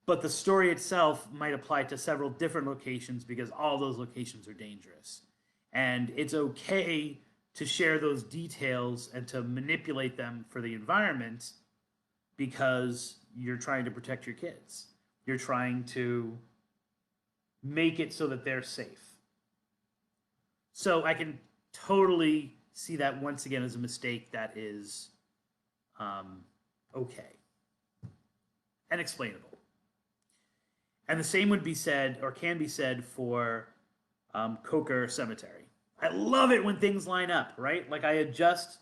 [SPEAKER 1] but the story itself might apply to several different locations because all those locations are dangerous, and it's okay to share those details and to manipulate them for the environment because you're trying to protect your kids. You're trying to make it so that they're safe. So I can totally see that once again as a mistake that is okay and explainable. And the same would be said or can be said for Coker Cemetery. I love it when things line up, right? Like I had just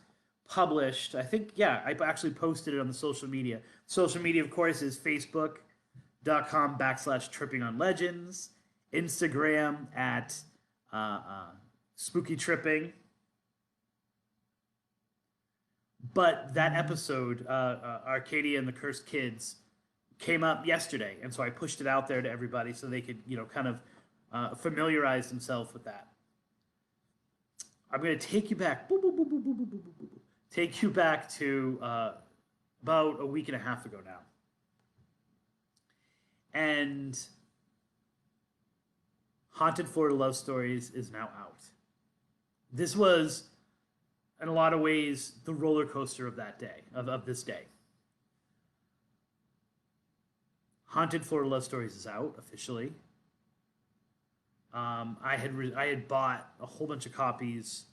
[SPEAKER 1] published, I think, yeah, I actually posted it on the social media. Social media, of course, is facebook.com/tripping on legends, Instagram at spooky tripping. But that episode, Arcadia and the Cursed Kids, came up yesterday, and so I pushed it out there to everybody so they could, kind of familiarize themselves with that. I'm going to take you back, take you back to about a week and a half ago now. And Haunted Florida Love Stories is now out. This was, in a lot of ways, the roller coaster of that day, of this day. Haunted Florida Love Stories is out officially. I had bought a whole bunch of copies,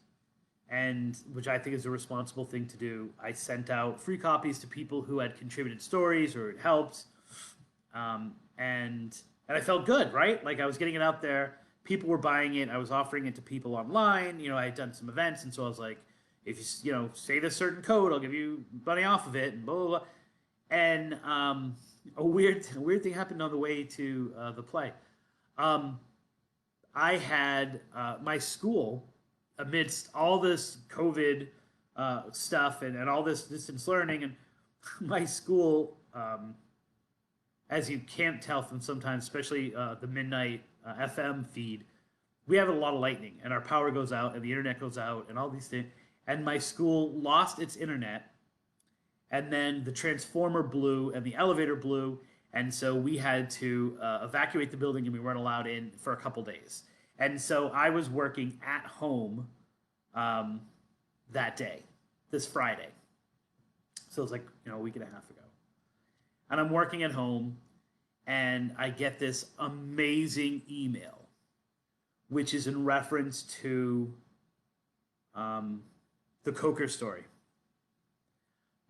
[SPEAKER 1] and which I think is a responsible thing to do. I sent out free copies to people who had contributed stories or it helped, and I felt good, right? Like I was getting it out there. People were buying it. I was offering it to people online. I had done some events, and so I was like, if you say this certain code, I'll give you money off of it, and blah blah blah. And a weird thing happened on the way to the play. I had my school, amidst all this COVID stuff and all this distance learning, and my school, as you can't tell from sometimes, especially the midnight FM feed, we have a lot of lightning, and our power goes out, and the internet goes out, and all these things. And my school lost its internet, and then the transformer blew, and the elevator blew, and so we had to evacuate the building, and we weren't allowed in for a couple days. And so I was working at home that day, this Friday. So it was like, a week and a half ago. And I'm working at home, and I get this amazing email, which is in reference to the Coker story.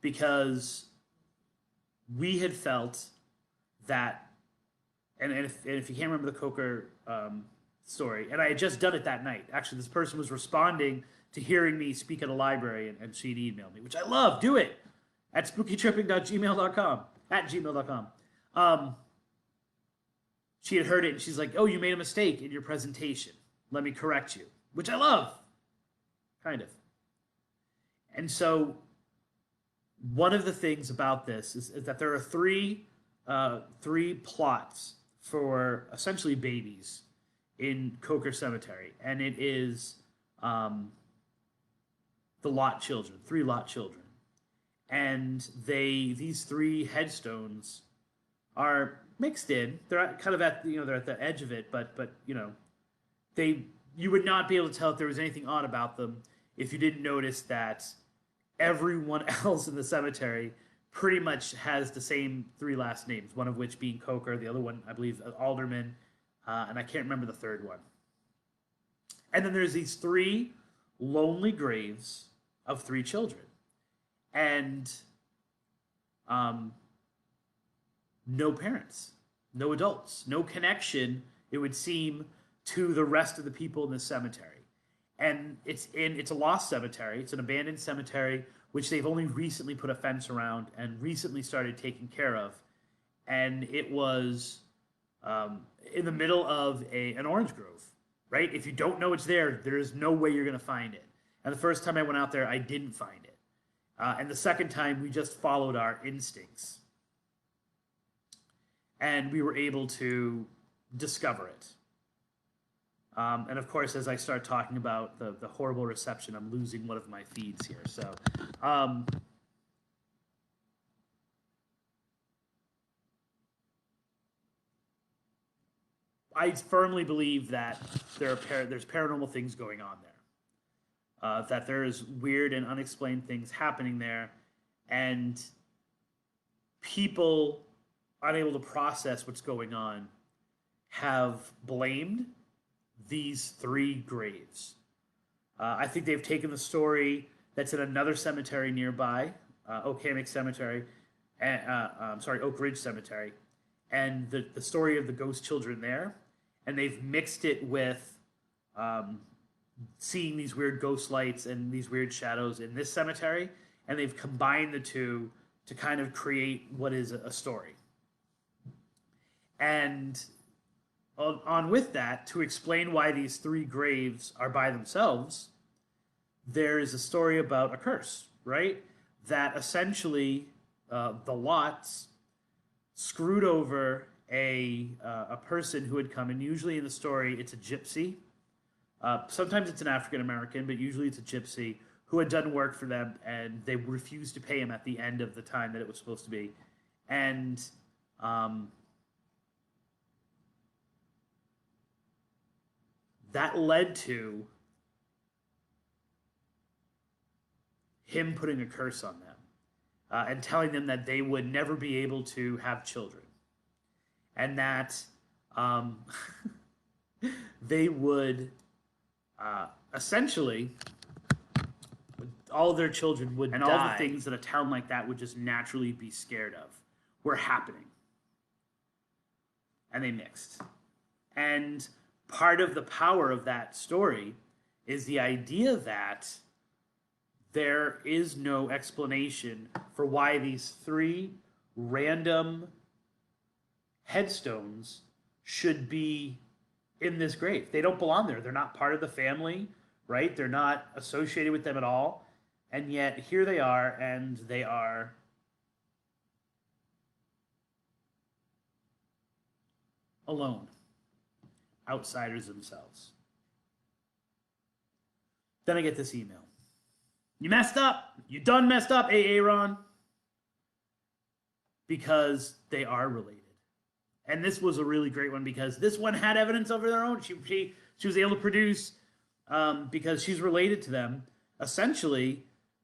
[SPEAKER 1] Because we had felt that, and if you can't remember the Coker story, and I had just done it that night. Actually, this person was responding to hearing me speak at a library, and she'd emailed me, which I love. Do it at spookytripping.gmail.com, at gmail.com. She had heard it, and she's like, "Oh, you made a mistake in your presentation. Let me correct you," which I love, kind of. And so, one of the things about this is that there are three plots for essentially babies in Coker Cemetery, and it is the Lot children, 3 Lot children, and these 3 headstones are mixed in. They're kind of at they're at the edge of it, but you would not be able to tell if there was anything odd about them if you didn't notice that everyone else in the cemetery pretty much has the same 3 last names, one of which being Coker, the other one, I believe, Alderman, and I can't remember the third one. And then there's these 3 lonely graves of 3 children. And no parents, no adults, no connection, it would seem, to the rest of the people in this cemetery. And it's a lost cemetery. It's an abandoned cemetery, which they've only recently put a fence around and recently started taking care of. And it was in the middle of an orange grove, right? If you don't know it's there, there is no way you're going to find it. And the first time I went out there, I didn't find it. And the second time, we just followed our instincts. And we were able to discover it. And of course, as I start talking about the horrible reception, I'm losing one of my feeds here. So, I firmly believe that there's paranormal things going on there. That there's weird and unexplained things happening there, and people unable to process what's going on have blamed these 3 graves. I think they've taken the story that's in another cemetery nearby, Oak Ridge Cemetery, and the story of the ghost children there, and they've mixed it with seeing these weird ghost lights and these weird shadows in this cemetery, and they've combined the 2 to kind of create what is a story. And on with that, to explain why these 3 graves are by themselves, there is a story about a curse, right? That essentially the Lots screwed over a person who had come, and usually in the story it's a gypsy. Sometimes it's an African American, but usually it's a gypsy who had done work for them, and they refused to pay him at the end of the time that it was supposed to be. And that led to him putting a curse on them and telling them that they would never be able to have children. And that they would essentially, all their children would and die. All the things that a town like that would just naturally be scared of were happening. And they mixed. And part of the power of that story is the idea that there is no explanation for why these 3 random headstones should be in this grave. They don't belong there. They're not part of the family, right? They're not associated with them at all. And yet here they are, and they are alone. Outsiders themselves. Then I get this email. You messed up. You done messed up, Aaron. Because they are related. And this was a really great one because this one had evidence of their own. She was able to produce, because she's related to them, essentially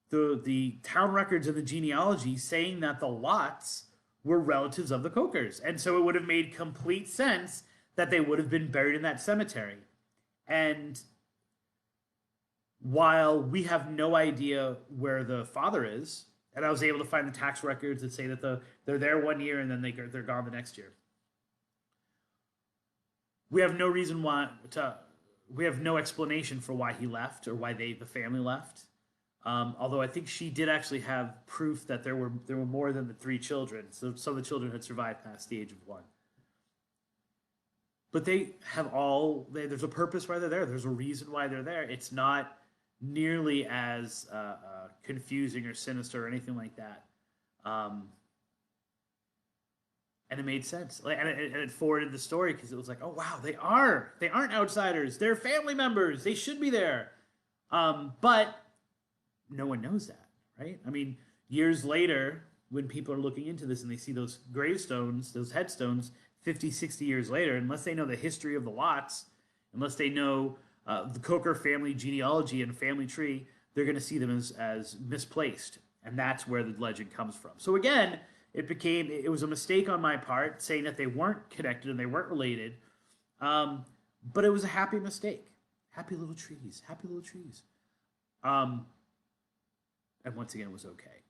[SPEAKER 1] the town records and the genealogy saying that the Lots were relatives of the Cokers. And so it would have made complete sense that they would have been buried in that cemetery. And while we have no idea where the father is, and I was able to find the tax records that say that they're there one year and then they're gone the next year. we have no reason why to. We have no explanation for why he left or why the family left. Although I think she did actually have proof that there were more than the three children, so some of the children had survived past the age of one. But they have there's a purpose why they're there. There's a reason why they're there. It's not nearly as confusing or sinister or anything like that. Um, and it made sense. And it forwarded the story because it was like, oh wow, they aren't outsiders. They're family members. They should be there. But no one knows that, right? I mean, years later, when people are looking into this and they see those gravestones, those headstones, 50, 60 years later, unless they know the history of the lots, unless they know the Coker family genealogy and family tree, they're going to see them as misplaced. And that's where the legend comes from. So again, it was a mistake on my part saying that they weren't connected and they weren't related. But it was a happy mistake. Happy little trees. Happy little trees. And once again, it was okay.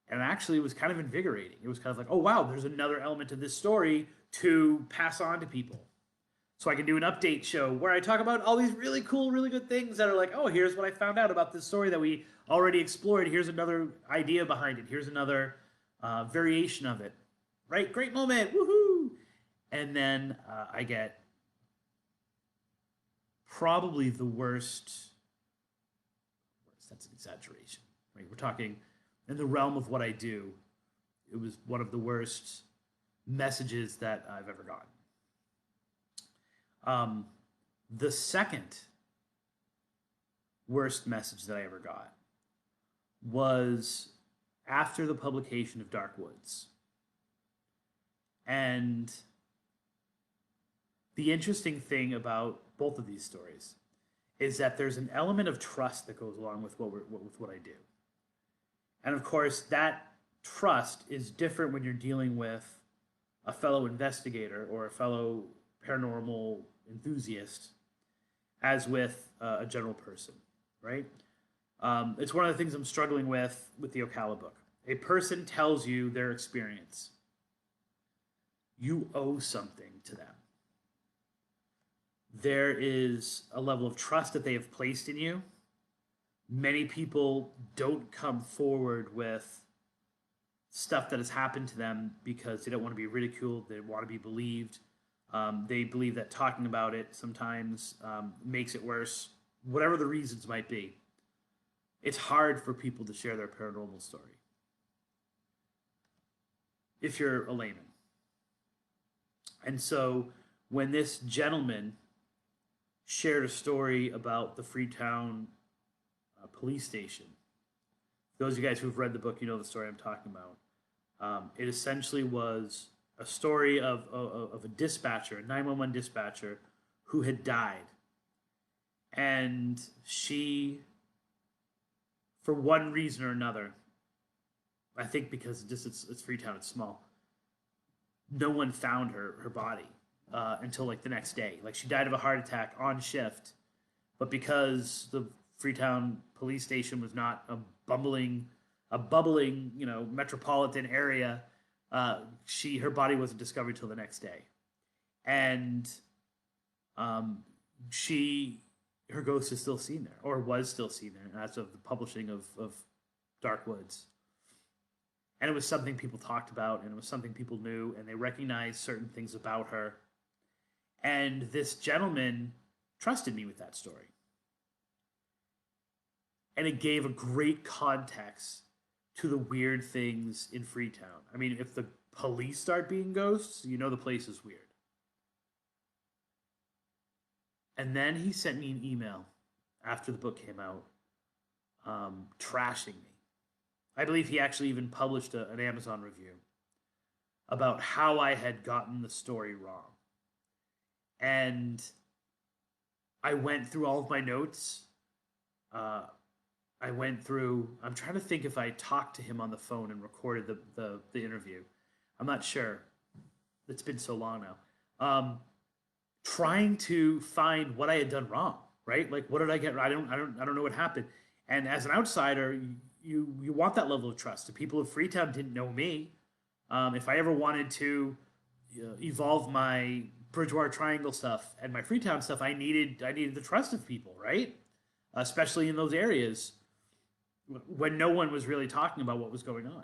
[SPEAKER 1] And actually, it was kind of invigorating. It was kind of like, oh, wow, there's another element to this story to pass on to people. So I can do an update show where I talk about all these really cool, really good things that are like, oh, here's what I found out about this story that we already explored. Here's another idea behind it. Here's another variation of it. Right? Great moment. Woohoo! And then I get probably the worst. That's an exaggeration. Right? We're talking in the realm of what I do. It was one of the worst messages that I've ever gotten. The second worst message that I ever got was after the publication of Dark Woods. And the interesting thing about both of these stories is that there's an element of trust that goes along with what I do. And of course, that trust is different when you're dealing with a fellow investigator or a fellow paranormal enthusiast as with a general person, right? It's one of the things I'm struggling with the Ocala book. A person tells you their experience. You owe something to them. There is a level of trust that they have placed in you. Many people don't come forward with stuff that has happened to them because they don't want to be ridiculed. They want to be believed. They believe that talking about it sometimes makes it worse. Whatever the reasons might be, it's hard for people to share their paranormal story if you're a layman. And so when this gentleman shared a story about the Freetown police station, those of you guys who've read the book, you know the story I'm talking about. It essentially was a story of a dispatcher, a 911 dispatcher, who had died. And she, for one reason or another, I think because it's Freetown, it's small, no one found her body until like the next day. Like she died of a heart attack on shift, but because the Freetown police station was not a bubbling, metropolitan area, her body wasn't discovered till the next day, and her ghost is still seen there, or was still seen there as of the publishing of Dark Woods. And it was something people talked about, and it was something people knew, and they recognized certain things about her. And this gentleman trusted me with that story. And it gave a great context to the weird things in Freetown. I mean, if the police start being ghosts, you know the place is weird. And then he sent me an email after the book came out, trashing me. I believe he actually even published an Amazon review about how I had gotten the story wrong. And I went through all of my notes. I'm trying to think if I talked to him on the phone and recorded the interview. I'm not sure. It's been so long now. Trying to find what I had done wrong, right? Like, what did I get? I don't know what happened. And as an outsider, you want that level of trust. The people of Freetown didn't know me. If I ever wanted to evolve my Bridgewater Triangle stuff and my Freetown stuff, I needed the trust of people, right? Especially in those areas when no one was really talking about what was going on.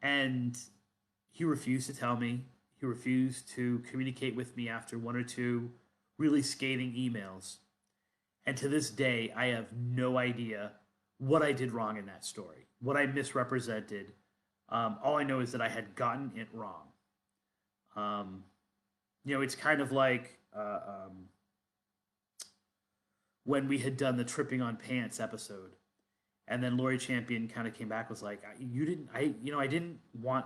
[SPEAKER 1] And he refused to tell me. He refused to communicate with me after one or two really scathing emails. And to this day, I have no idea what I did wrong in that story, what I misrepresented. All I know is that I had gotten it wrong. Um, it's kind of like when we had done the tripping on pants episode, and then Lori Champion kind of came back was like, "You didn't, I didn't want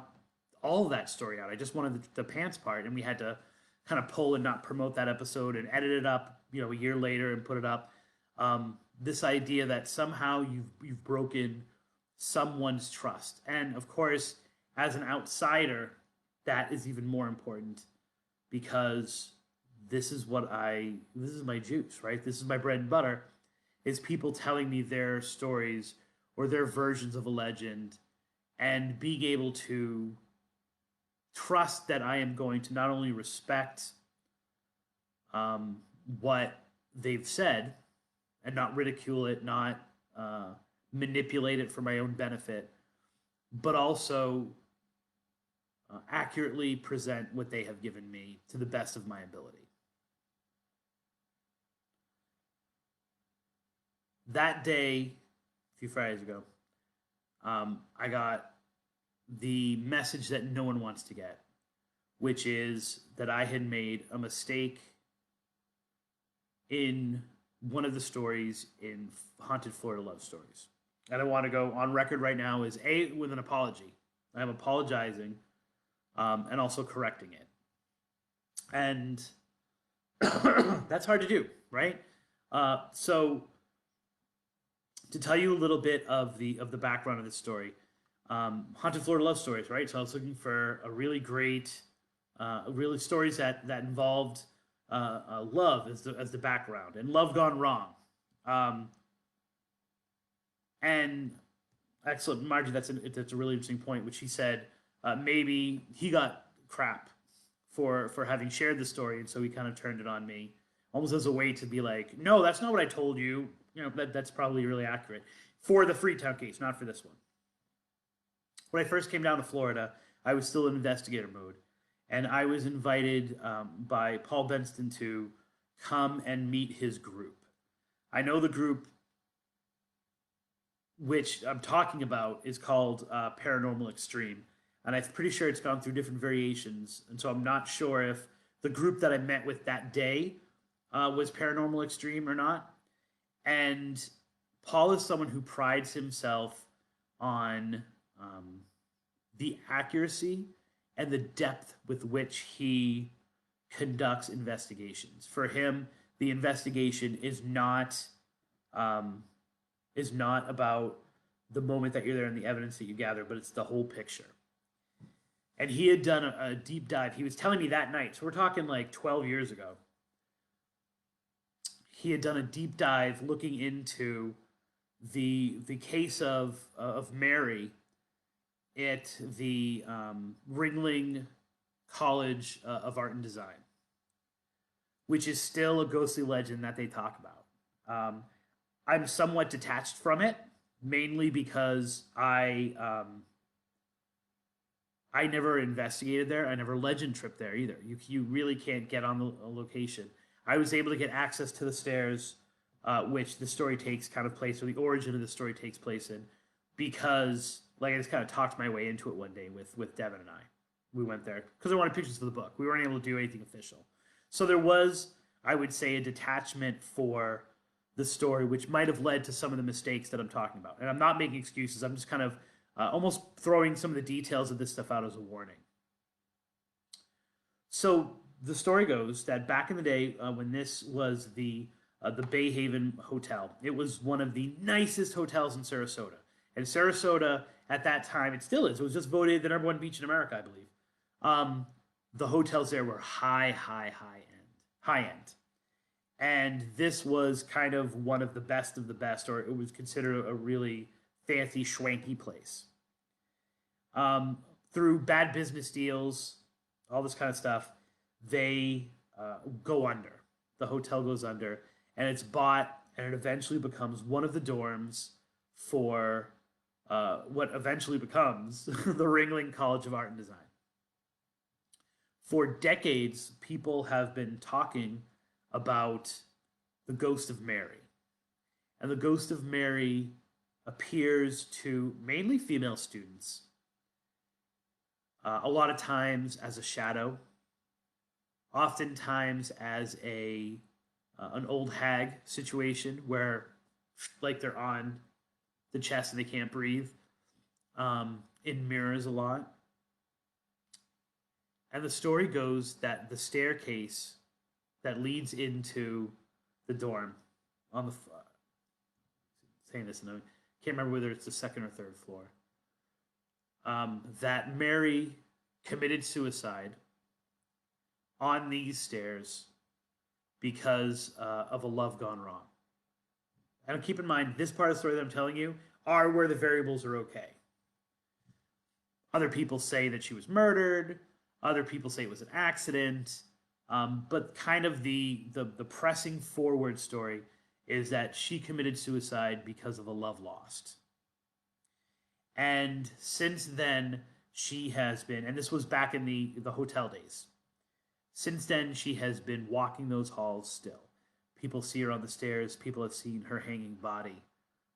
[SPEAKER 1] all of that story out. I just wanted the pants part," and we had to kind of pull and not promote that episode and edit it up, a year later and put it up. This idea that somehow you've broken someone's trust, and of course, as an outsider, that is even more important because this is my juice, right? This is my bread and butter. Is people telling me their stories or their versions of a legend and being able to trust that I am going to not only respect what they've said and not ridicule it, not manipulate it for my own benefit, but also accurately present what they have given me to the best of my ability. That day, a few Fridays ago, I got the message that no one wants to get, which is that I had made a mistake in one of the stories in Haunted Florida Love Stories. And I want to go on record right now with an apology. I'm apologizing and also correcting it. And that's hard to do, right? So to tell you a little bit of the background of this story, Haunted Florida Love Stories, right? So I was looking for a really great, really stories that involved love as the background and love gone wrong. And excellent, Margie. That's a really interesting point, which he said maybe he got crap for having shared the story, and so he kind of turned it on me, almost as a way to be like, no, that's not what I told you. That's probably really accurate for the Freetown case, not for this one. When I first came down to Florida, I was still in investigator mode, and I was invited by Paul Benston to come and meet his group. I know the group which I'm talking about is called Paranormal Extreme, and I'm pretty sure it's gone through different variations, and so I'm not sure if the group that I met with that day was Paranormal Extreme or not. And Paul is someone who prides himself on the accuracy and the depth with which he conducts investigations. For him, the investigation is not about the moment that you're there and the evidence that you gather, but it's the whole picture. And he had done a deep dive. He was telling me that night, so we're talking like 12 years ago. He had done a deep dive looking into the case of Mary at the Ringling College of Art and Design, which is still a ghostly legend that they talk about. I'm somewhat detached from it, mainly because I never investigated there. I never legend tripped there either. You really can't get on the location. I was able to get access to the stairs, which the story takes kind of place, or the origin of the story takes place in, because I just kind of talked my way into it one day with Devin and I. We went there because I wanted pictures for the book. We weren't able to do anything official. So there was, I would say, a detachment for the story, which might have led to some of the mistakes that I'm talking about. And I'm not making excuses. I'm just kind of almost throwing some of the details of this stuff out as a warning. So the story goes that back in the day when this was the Bay Haven Hotel, it was one of the nicest hotels in Sarasota. And Sarasota, at that time, it still is. It was just voted the #1 beach in America, I believe. The hotels there were high end. And this was kind of one of the best, or it was considered a really fancy, schwanky place. Through bad business deals, all this kind of stuff, they go under. The hotel goes under, and it's bought, and it eventually becomes one of the dorms for what eventually becomes the Ringling College of Art and Design. For decades, people have been talking about the ghost of Mary. And the ghost of Mary appears to mainly female students, a lot of times as a shadow, oftentimes as an old hag situation where like they're on the chest and they can't breathe, in mirrors a lot. And the story goes that the staircase that leads into the dorm on the saying this, and I can't remember whether it's the second or third floor. That Mary committed suicide on these stairs because of a love gone wrong. And keep in mind, this part of the story that I'm telling you are where the variables are okay. Other people say that she was murdered. Other people say it was an accident. But kind of the pressing forward story is that she committed suicide because of a love lost. And since then, she has been, and this was back in the hotel days. Since then, she has been walking those halls still. People see her on the stairs. People have seen her hanging body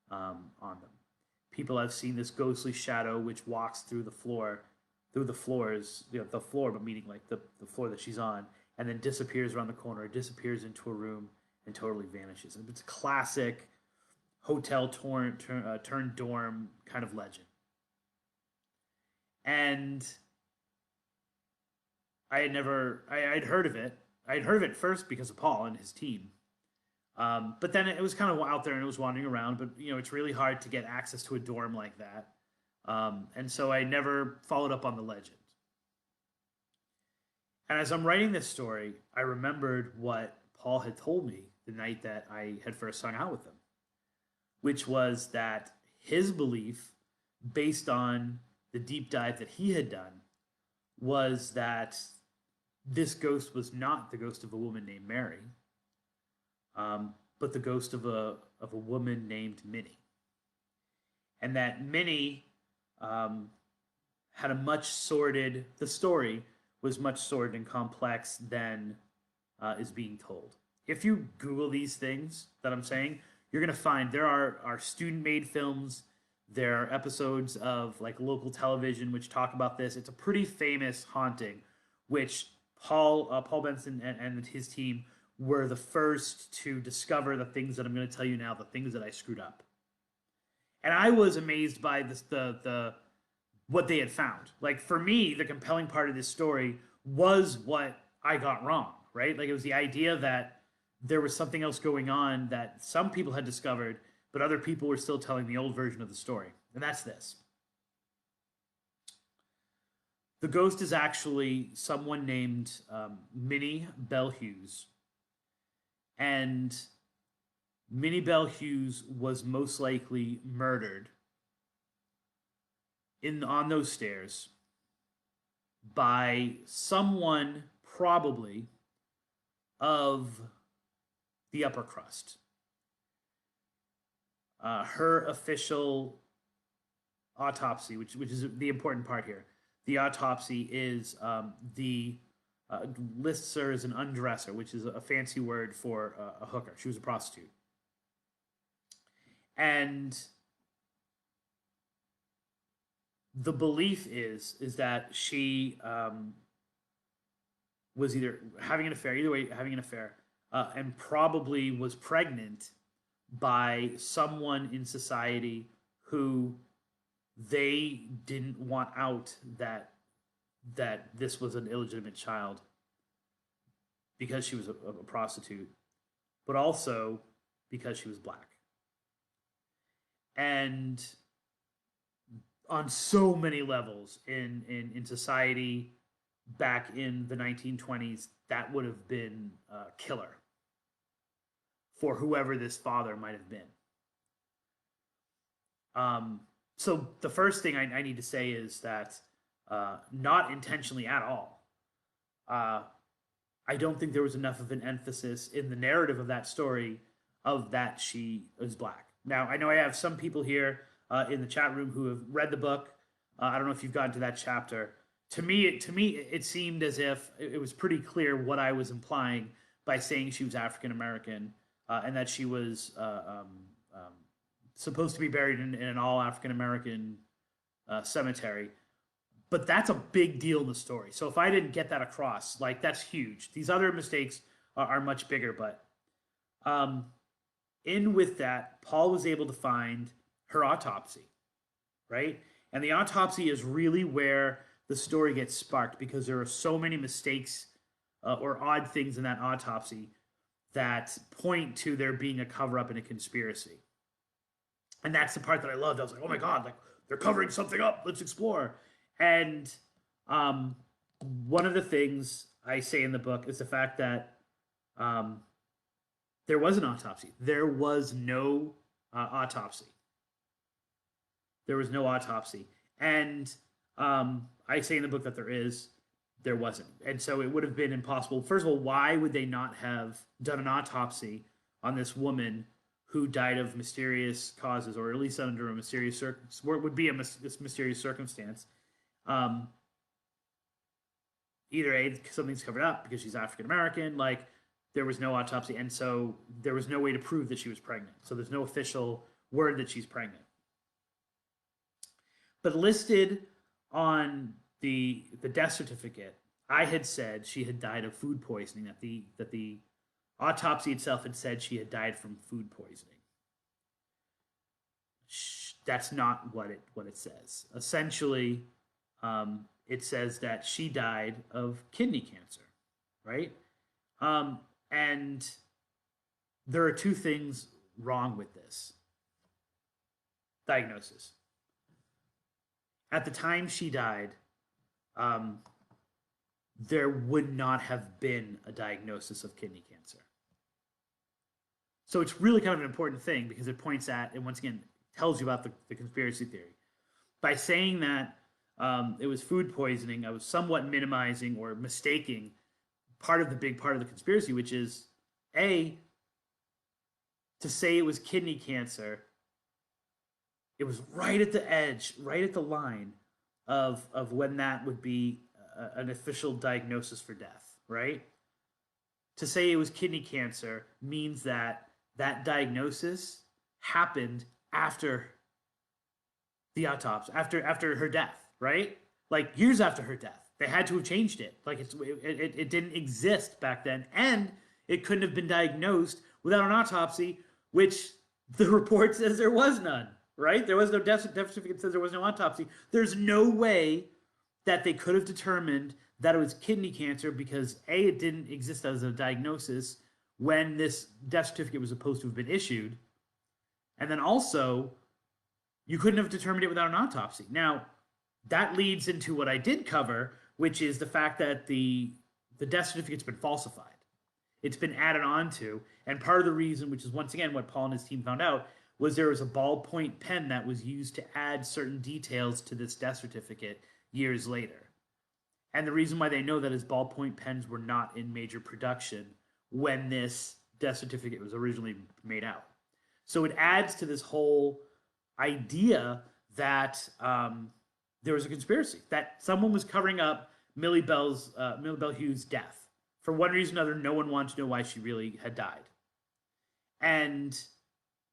[SPEAKER 1] on them. People have seen this ghostly shadow which walks through the floors, the floor, but meaning like the floor that she's on, and then disappears around the corner, disappears into a room, and totally vanishes. And it's a classic hotel turned dorm kind of legend. And I'd heard of it. I'd heard of it first because of Paul and his team. But then it was kind of out there and it was wandering around. But it's really hard to get access to a dorm like that, and so I never followed up on the legend. And as I'm writing this story, I remembered what Paul had told me the night that I had first hung out with him, which was that his belief, based on the deep dive that he had done, was that this ghost was not the ghost of a woman named Mary, but the ghost of a woman named Minnie, and that Minnie had a much sordid. The story was much sordid and complex than is being told. If you Google these things that I'm saying, you're going to find there are student-made films. There are episodes of like local television which talk about this. It's a pretty famous haunting, which Paul Benson and his team were the first to discover the things that I'm going to tell you now, the things that I screwed up. And I was amazed by the what they had found. Like for me, the compelling part of this story was what I got wrong, right? Like it was the idea that there was something else going on that some people had discovered, but other people were still telling the old version of the story. And that's this. The ghost is actually someone named Minnie Bell Hughes. And Minnie Bell Hughes was most likely murdered on those stairs by someone probably of the upper crust. Her official autopsy, which is the important part here, the autopsy is lists her as an undresser, which is a fancy word for a hooker. She was a prostitute. And the belief is that she was either having an affair, and probably was pregnant by someone in society who they didn't want out that this was an illegitimate child because she was a prostitute, but also because she was black. And on so many levels in society back in the 1920s, that would have been killer for whoever this father might have been. So the first thing I need to say is that not intentionally at all. I don't think there was enough of an emphasis in the narrative of that story of that she is black. Now, I know I have some people here in the chat room who have read the book. I don't know if you've gotten to that chapter. To me, it seemed as if it was pretty clear what I was implying by saying she was African American and that she was supposed to be buried in an all African American cemetery. But that's a big deal in the story. So if I didn't get that across, like that's huge. These other mistakes are much bigger, but in with that, Paul was able to find her autopsy, right? And the autopsy is really where the story gets sparked because there are so many mistakes or odd things in that autopsy that point to there being a cover up and a conspiracy. And that's the part that I loved. I was like, oh my God, like they're covering something up. Let's explore. And one of the things I say in the book is the fact that there was an autopsy. There was no autopsy. There was no autopsy. And I say in the book that there wasn't. And so it would have been impossible. First of all, why would they not have done an autopsy on this woman who died of mysterious causes, or at least under a mysterious what would be a mysterious circumstance? Either A, something's covered up because she's African American, like there was no autopsy, and so there was no way to prove that she was pregnant. So there's no official word that she's pregnant. But listed on the death certificate, I had said she had died of food poisoning, that the autopsy itself had said she had died from food poisoning. That's not what it says. Essentially, it says that she died of kidney cancer, right? And there are two things wrong with this diagnosis. At the time she died, there would not have been a diagnosis of kidney cancer. So it's really kind of an important thing because it points at, and once again, tells you about the conspiracy theory. By saying that it was food poisoning, I was somewhat minimizing or mistaking part of the big part of the conspiracy, which is A, to say it was kidney cancer, it was right at the edge, right at the line of when that would be an official diagnosis for death, right? To say it was kidney cancer means that that diagnosis happened after the autopsy, after her death, right? Like years after her death. They had to have changed it. Like it didn't exist back then, and it couldn't have been diagnosed without an autopsy, which the report says there was none, right? There was no death certificate says there was no autopsy. There's no way that they could have determined that it was kidney cancer because A, it didn't exist as a diagnosis when this death certificate was supposed to have been issued. And then also, you couldn't have determined it without an autopsy. Now, that leads into what I did cover, which is the fact that the death certificate's been falsified. It's been added on to, and part of the reason, which is once again what Paul and his team found out, was there was a ballpoint pen that was used to add certain details to this death certificate years later. And the reason why they know that is ballpoint pens were not in major production when this death certificate was originally made out. So it adds to this whole idea that there was a conspiracy, that someone was covering up Millie Bell Hughes' death. For one reason or another, no one wanted to know why she really had died. And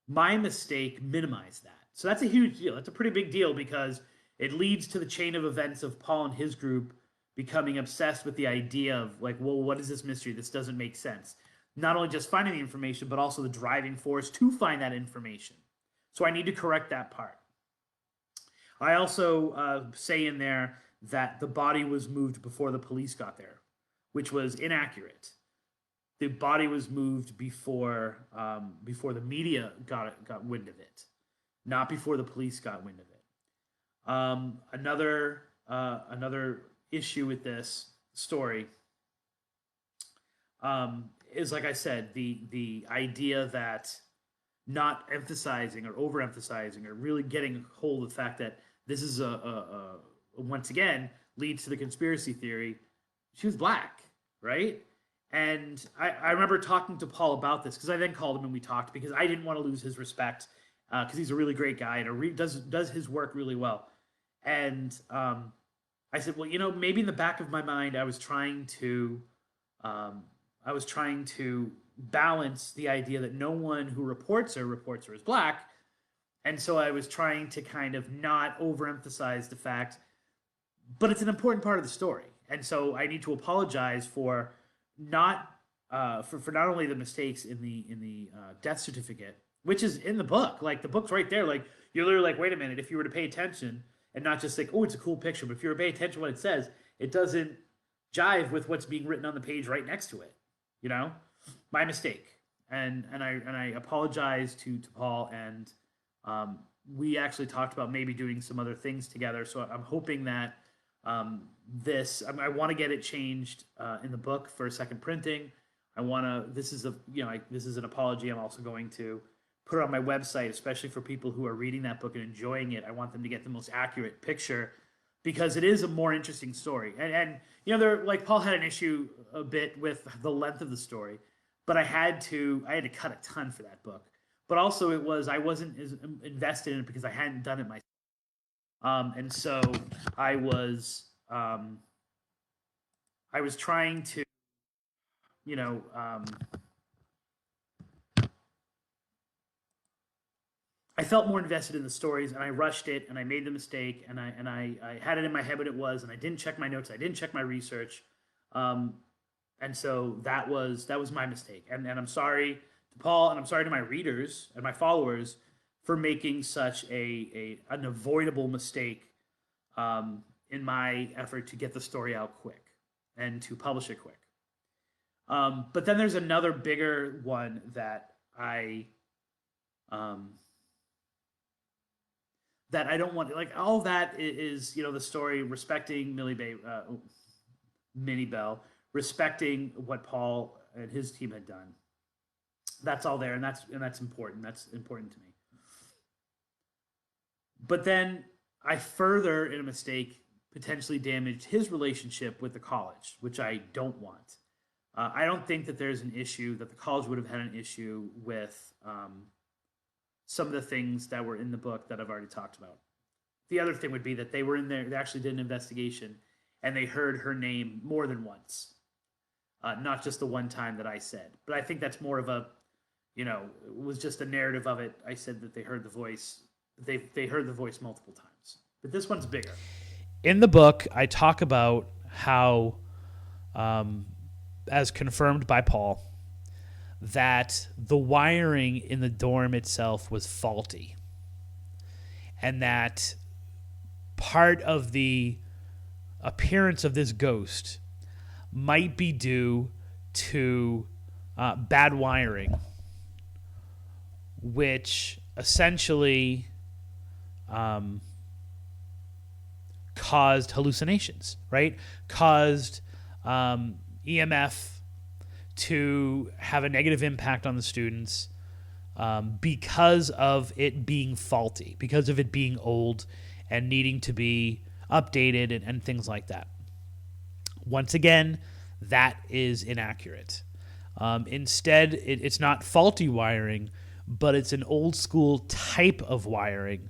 [SPEAKER 1] my mistake minimized that. So that's a huge deal. That's a pretty big deal because it leads to the chain of events of Paul and his group becoming obsessed with the idea of like, well, what is this mystery? This doesn't make sense. Not only just finding the information, but also the driving force to find that information. So I need to correct that part. I also say in there that the body was moved before the police got there, which was inaccurate. The body was moved before the media got wind of it, not before the police got wind of it. Another issue with this story is, like I said, the idea that not emphasizing or overemphasizing or really getting hold of the fact that this is once again leads to the conspiracy theory. She was black, right? And I remember talking to Paul about this because I then called him and we talked because I didn't want to lose his respect because he's a really great guy and does his work really well. And I said, well, maybe in the back of my mind, um, I was trying to balance the idea that no one who reports her as black, and so I was trying to kind of not overemphasize the fact, but it's an important part of the story, and so I need to apologize for not for not only the mistakes in the death certificate, which is in the book, like the book's right there, like you're literally like, wait a minute, if you were to pay attention and not just like, oh, it's a cool picture, but if you were to pay attention to what it says, it doesn't jive with what's being written on the page right next to it. My mistake, and I apologize to Paul, and we actually talked about maybe doing some other things together. So I'm hoping that I want to get it changed in the book for a second printing. This is an apology. I'm also going to put it on my website, especially for people who are reading that book and enjoying it. I want them to get the most accurate picture because it is a more interesting story. And like Paul had an issue a bit with the length of the story, but I had to cut a ton for that book. But also I wasn't as invested in it because I hadn't done it myself. And so I was trying to, I felt more invested in the stories, and I rushed it, and I made the mistake, and I had it in my head what it was, and I didn't check my notes, I didn't check my research, and so that was my mistake, and I'm sorry to Paul, and I'm sorry to my readers and my followers for making such an avoidable mistake in my effort to get the story out quick and to publish it quick. But then there's another bigger one that I don't want, like, all that is, the story respecting Minnie Bell, respecting what Paul and his team had done. That's all there, and that's important. That's important to me. But then I further, in a mistake, potentially damaged his relationship with the college, which I don't want. I don't think that there's an issue, that the college would have had an issue with some of the things that were in the book that I've already talked about. The other thing would be that they were in there, they actually did an investigation, and they heard her name more than once, not just the one time that I said. But I think that's more of a, it was just a narrative of it. I said that they heard the voice. They heard the voice multiple times. But this one's bigger.
[SPEAKER 2] In the book, I talk about how, as confirmed by Paul, that the wiring in the dorm itself was faulty, and that part of the appearance of this ghost might be due to bad wiring, which essentially caused hallucinations, right? Caused EMF to have a negative impact on the students because of it being faulty, because of it being old and needing to be updated and things like that. Once again, that is inaccurate. Instead, it's not faulty wiring, but it's an old school type of wiring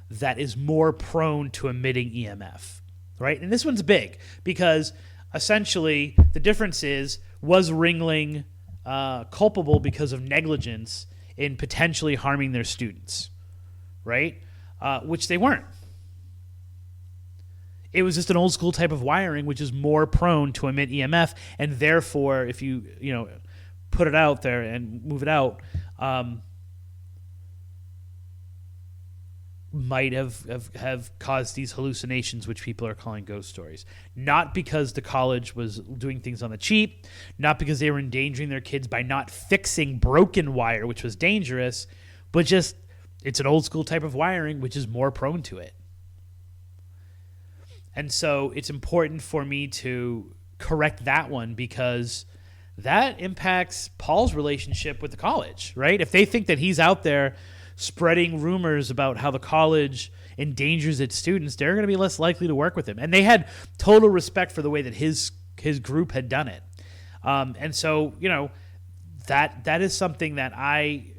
[SPEAKER 2] that is more prone to emitting EMF, right? And this one's big because essentially the difference is, was Ringling culpable because of negligence in potentially harming their students, right? Which they weren't. It was just an old school type of wiring, which is more prone to emit EMF, and therefore, if you put it out there and move it out, might have caused these hallucinations, which people are calling ghost stories. Not because the college was doing things on the cheap, not because they were endangering their kids by not fixing broken wire, which was dangerous, but just it's an old school type of wiring, which is more prone to it. And so it's important for me to correct that one because that impacts Paul's relationship with the college, right? If they think that he's out there spreading rumors about how the college endangers its students, they're going to be less likely to work with him. And they had total respect for the way that his group had done it. And so, that is something that I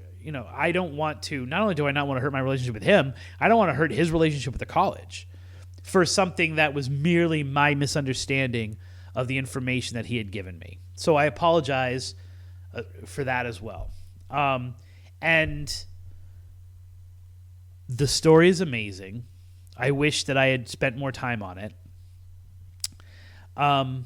[SPEAKER 2] don't want to, not only do I not want to hurt my relationship with him, I don't want to hurt his relationship with the college for something that was merely my misunderstanding of the information that he had given me. So I apologize for that as well. And the story is amazing. I wish that I had spent more time on it. And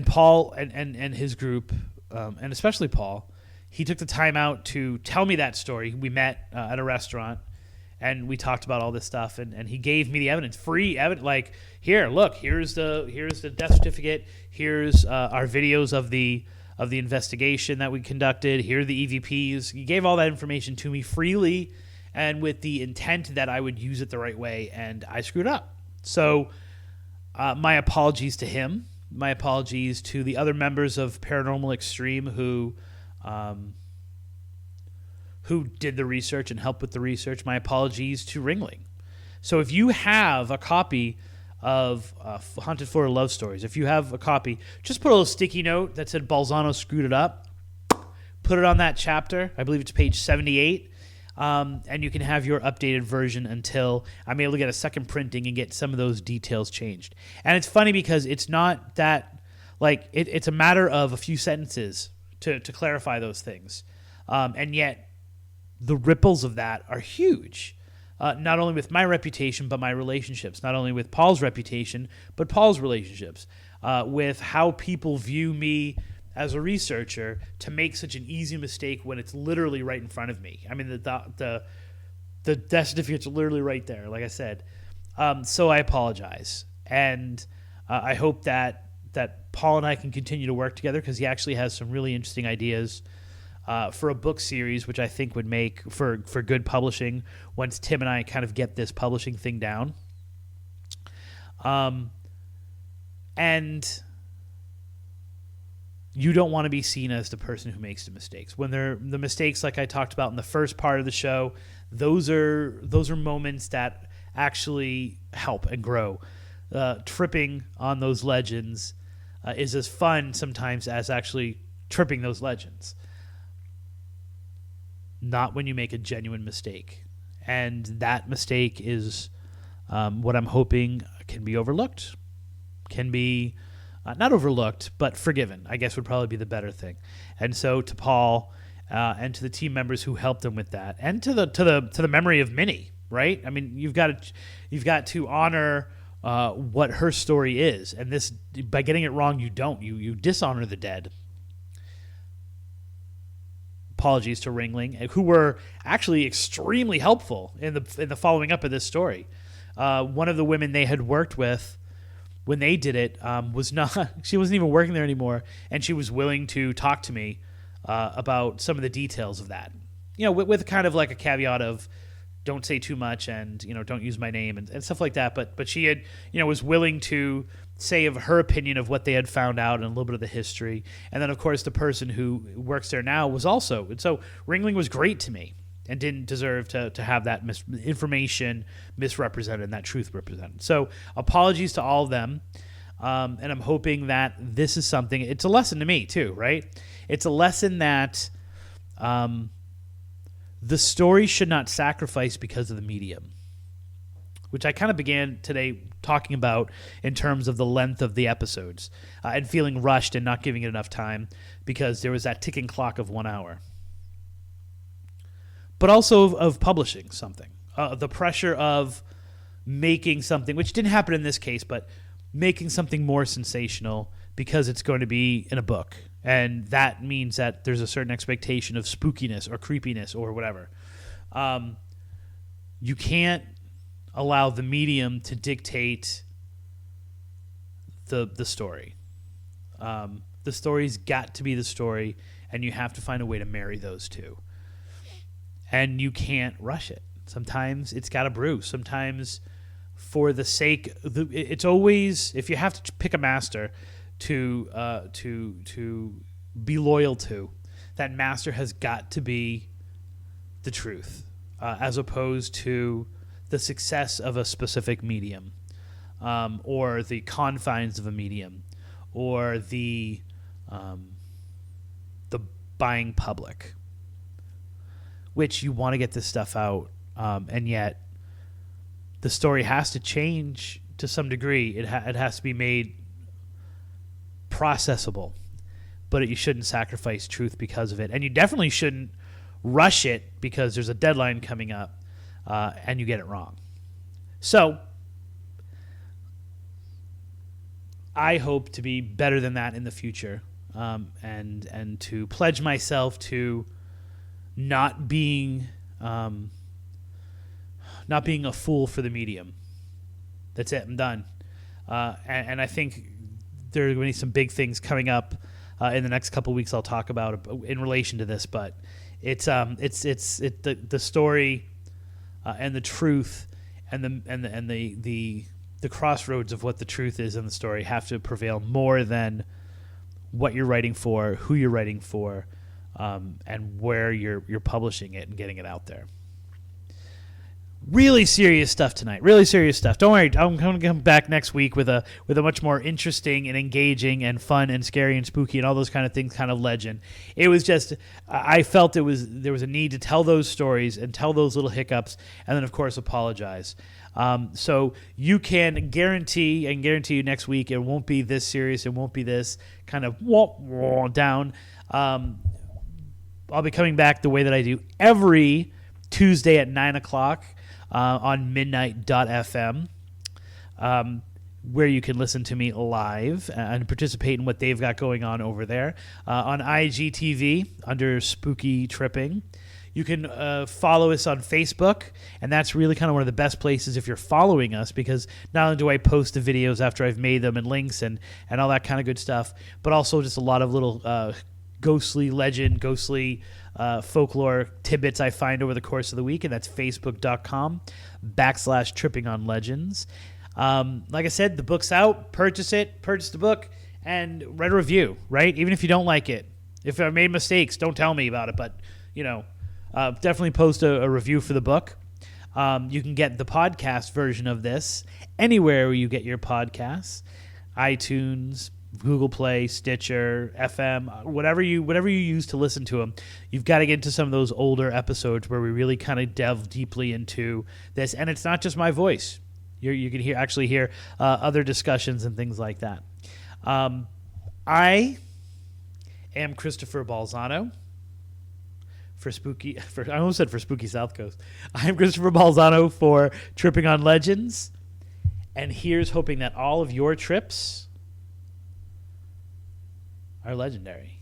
[SPEAKER 2] Paul and his group, and especially Paul, he took the time out to tell me that story. We met at a restaurant, and we talked about all this stuff, and he gave me the evidence, free evidence. Like, here, look, here's the death certificate. Here's our videos of the investigation that we conducted. Here are the EVPs. He gave all that information to me freely, and with the intent that I would use it the right way, and I screwed up. So, my apologies to him. My apologies to the other members of Paranormal Extreme who did the research and helped with the research. My apologies to Ringling. So if you have a copy of Haunted Florida Love Stories, if you have a copy, just put a little sticky note that said Balzano screwed it up. Put it on that chapter. I believe it's page 78. And you can have your updated version until I'm able to get a second printing and get some of those details changed. And it's funny because it's not that, like, it's a matter of a few sentences to clarify those things. And yet the ripples of that are huge, not only with my reputation, but my relationships, not only with Paul's reputation, but Paul's relationships, with how people view me as a researcher to make such an easy mistake when it's literally right in front of me. I mean, the death certificate's literally right there, like I said. So I apologize. And I hope that Paul and I can continue to work together, because he actually has some really interesting ideas for a book series, which I think would make for good publishing once Tim and I kind of get this publishing thing down. And you don't want to be seen as the person who makes the mistakes. When they're the mistakes, like I talked about in the first part of the show, those are moments that actually help and grow. Tripping on those legends is as fun sometimes as actually tripping those legends. Not when you make a genuine mistake. And that mistake is what I'm hoping can be overlooked, can be not overlooked, but forgiven, I guess would probably be the better thing. And so to Paul and to the team members who helped him with that, and to the memory of Minnie, right? I mean, you've got to honor what her story is, and this, by getting it wrong, you dishonor the dead. Apologies to Ringling, who were actually extremely helpful in the following up of this story. One of the women they had worked with when they did it she wasn't even working there anymore, and she was willing to talk to me about some of the details of that. With kind of like a caveat of don't say too much and don't use my name and stuff like that. But she had was willing to say of her opinion of what they had found out and a little bit of the history. And then of course the person who works there now was also. And so Ringling was great to me and didn't deserve to have that information misrepresented and that truth represented. So apologies to all of them. And I'm hoping that this is something, it's a lesson to me too, right? It's a lesson that the story should not sacrifice because of the medium, which I kind of began today talking about in terms of the length of the episodes and feeling rushed and not giving it enough time because there was that ticking clock of 1 hour. But also of publishing something, the pressure of making something, which didn't happen in this case, but making something more sensational because it's going to be in a book. And that means that there's a certain expectation of spookiness or creepiness or whatever. You can't allow the medium to dictate the story. The story's got to be the story, and you have to find a way to marry those two. And you can't rush it. Sometimes it's got to brew. Sometimes for the sake, it's always, if you have to pick a master to be loyal to, that master has got to be the truth, as opposed to the success of a specific medium, or the confines of a medium, or the buying public, which you want to get this stuff out, and yet the story has to change to some degree. It has to be made processable, but you shouldn't sacrifice truth because of it, and you definitely shouldn't rush it because there's a deadline coming up and you get it wrong. So I hope to be better than that in the future, and to pledge myself to not being a fool for the medium. That's it. I'm done. And I think there are going to be some big things coming up in the next couple of weeks. I'll talk about in relation to this, but it's the story and the truth and the crossroads of what the truth is in the story have to prevail more than what you're writing for, who you're writing for, and where you're publishing it and getting it out there. Really serious stuff tonight. Really serious stuff. Don't worry. I'm going to come back next week with a much more interesting and engaging and fun and scary and spooky and all those kind of things, kind of legend. It was just, I felt there was a need to tell those stories and tell those little hiccups, and then of course apologize. So you can guarantee you next week it won't be this serious. It won't be this kind of down. I'll be coming back the way that I do every Tuesday at 9:00. On midnight.fm, where you can listen to me live and participate in what they've got going on over there. On IGTV under Spooky Tripping. You can follow us on Facebook, and that's really kind of one of the best places if you're following us, because not only do I post the videos after I've made them and links and all that kind of good stuff, but also just a lot of little ghostly folklore tidbits I find over the course of the week, and that's facebook.com/trippingonlegends. Like I said, the book's out. Purchase the book, and write a review, right? Even if you don't like it. If I made mistakes, don't tell me about it, but, definitely post a review for the book. You can get the podcast version of this anywhere where you get your podcasts, iTunes, Google Play, Stitcher, FM, whatever you use to listen to them. You've got to get into some of those older episodes where we really kind of delve deeply into this, and it's not just my voice. You can actually hear other discussions and things like that. I am Christopher Balzano I almost said for Spooky South Coast. I am Christopher Balzano for Tripping on Legends, and here's hoping that all of your trips are legendary.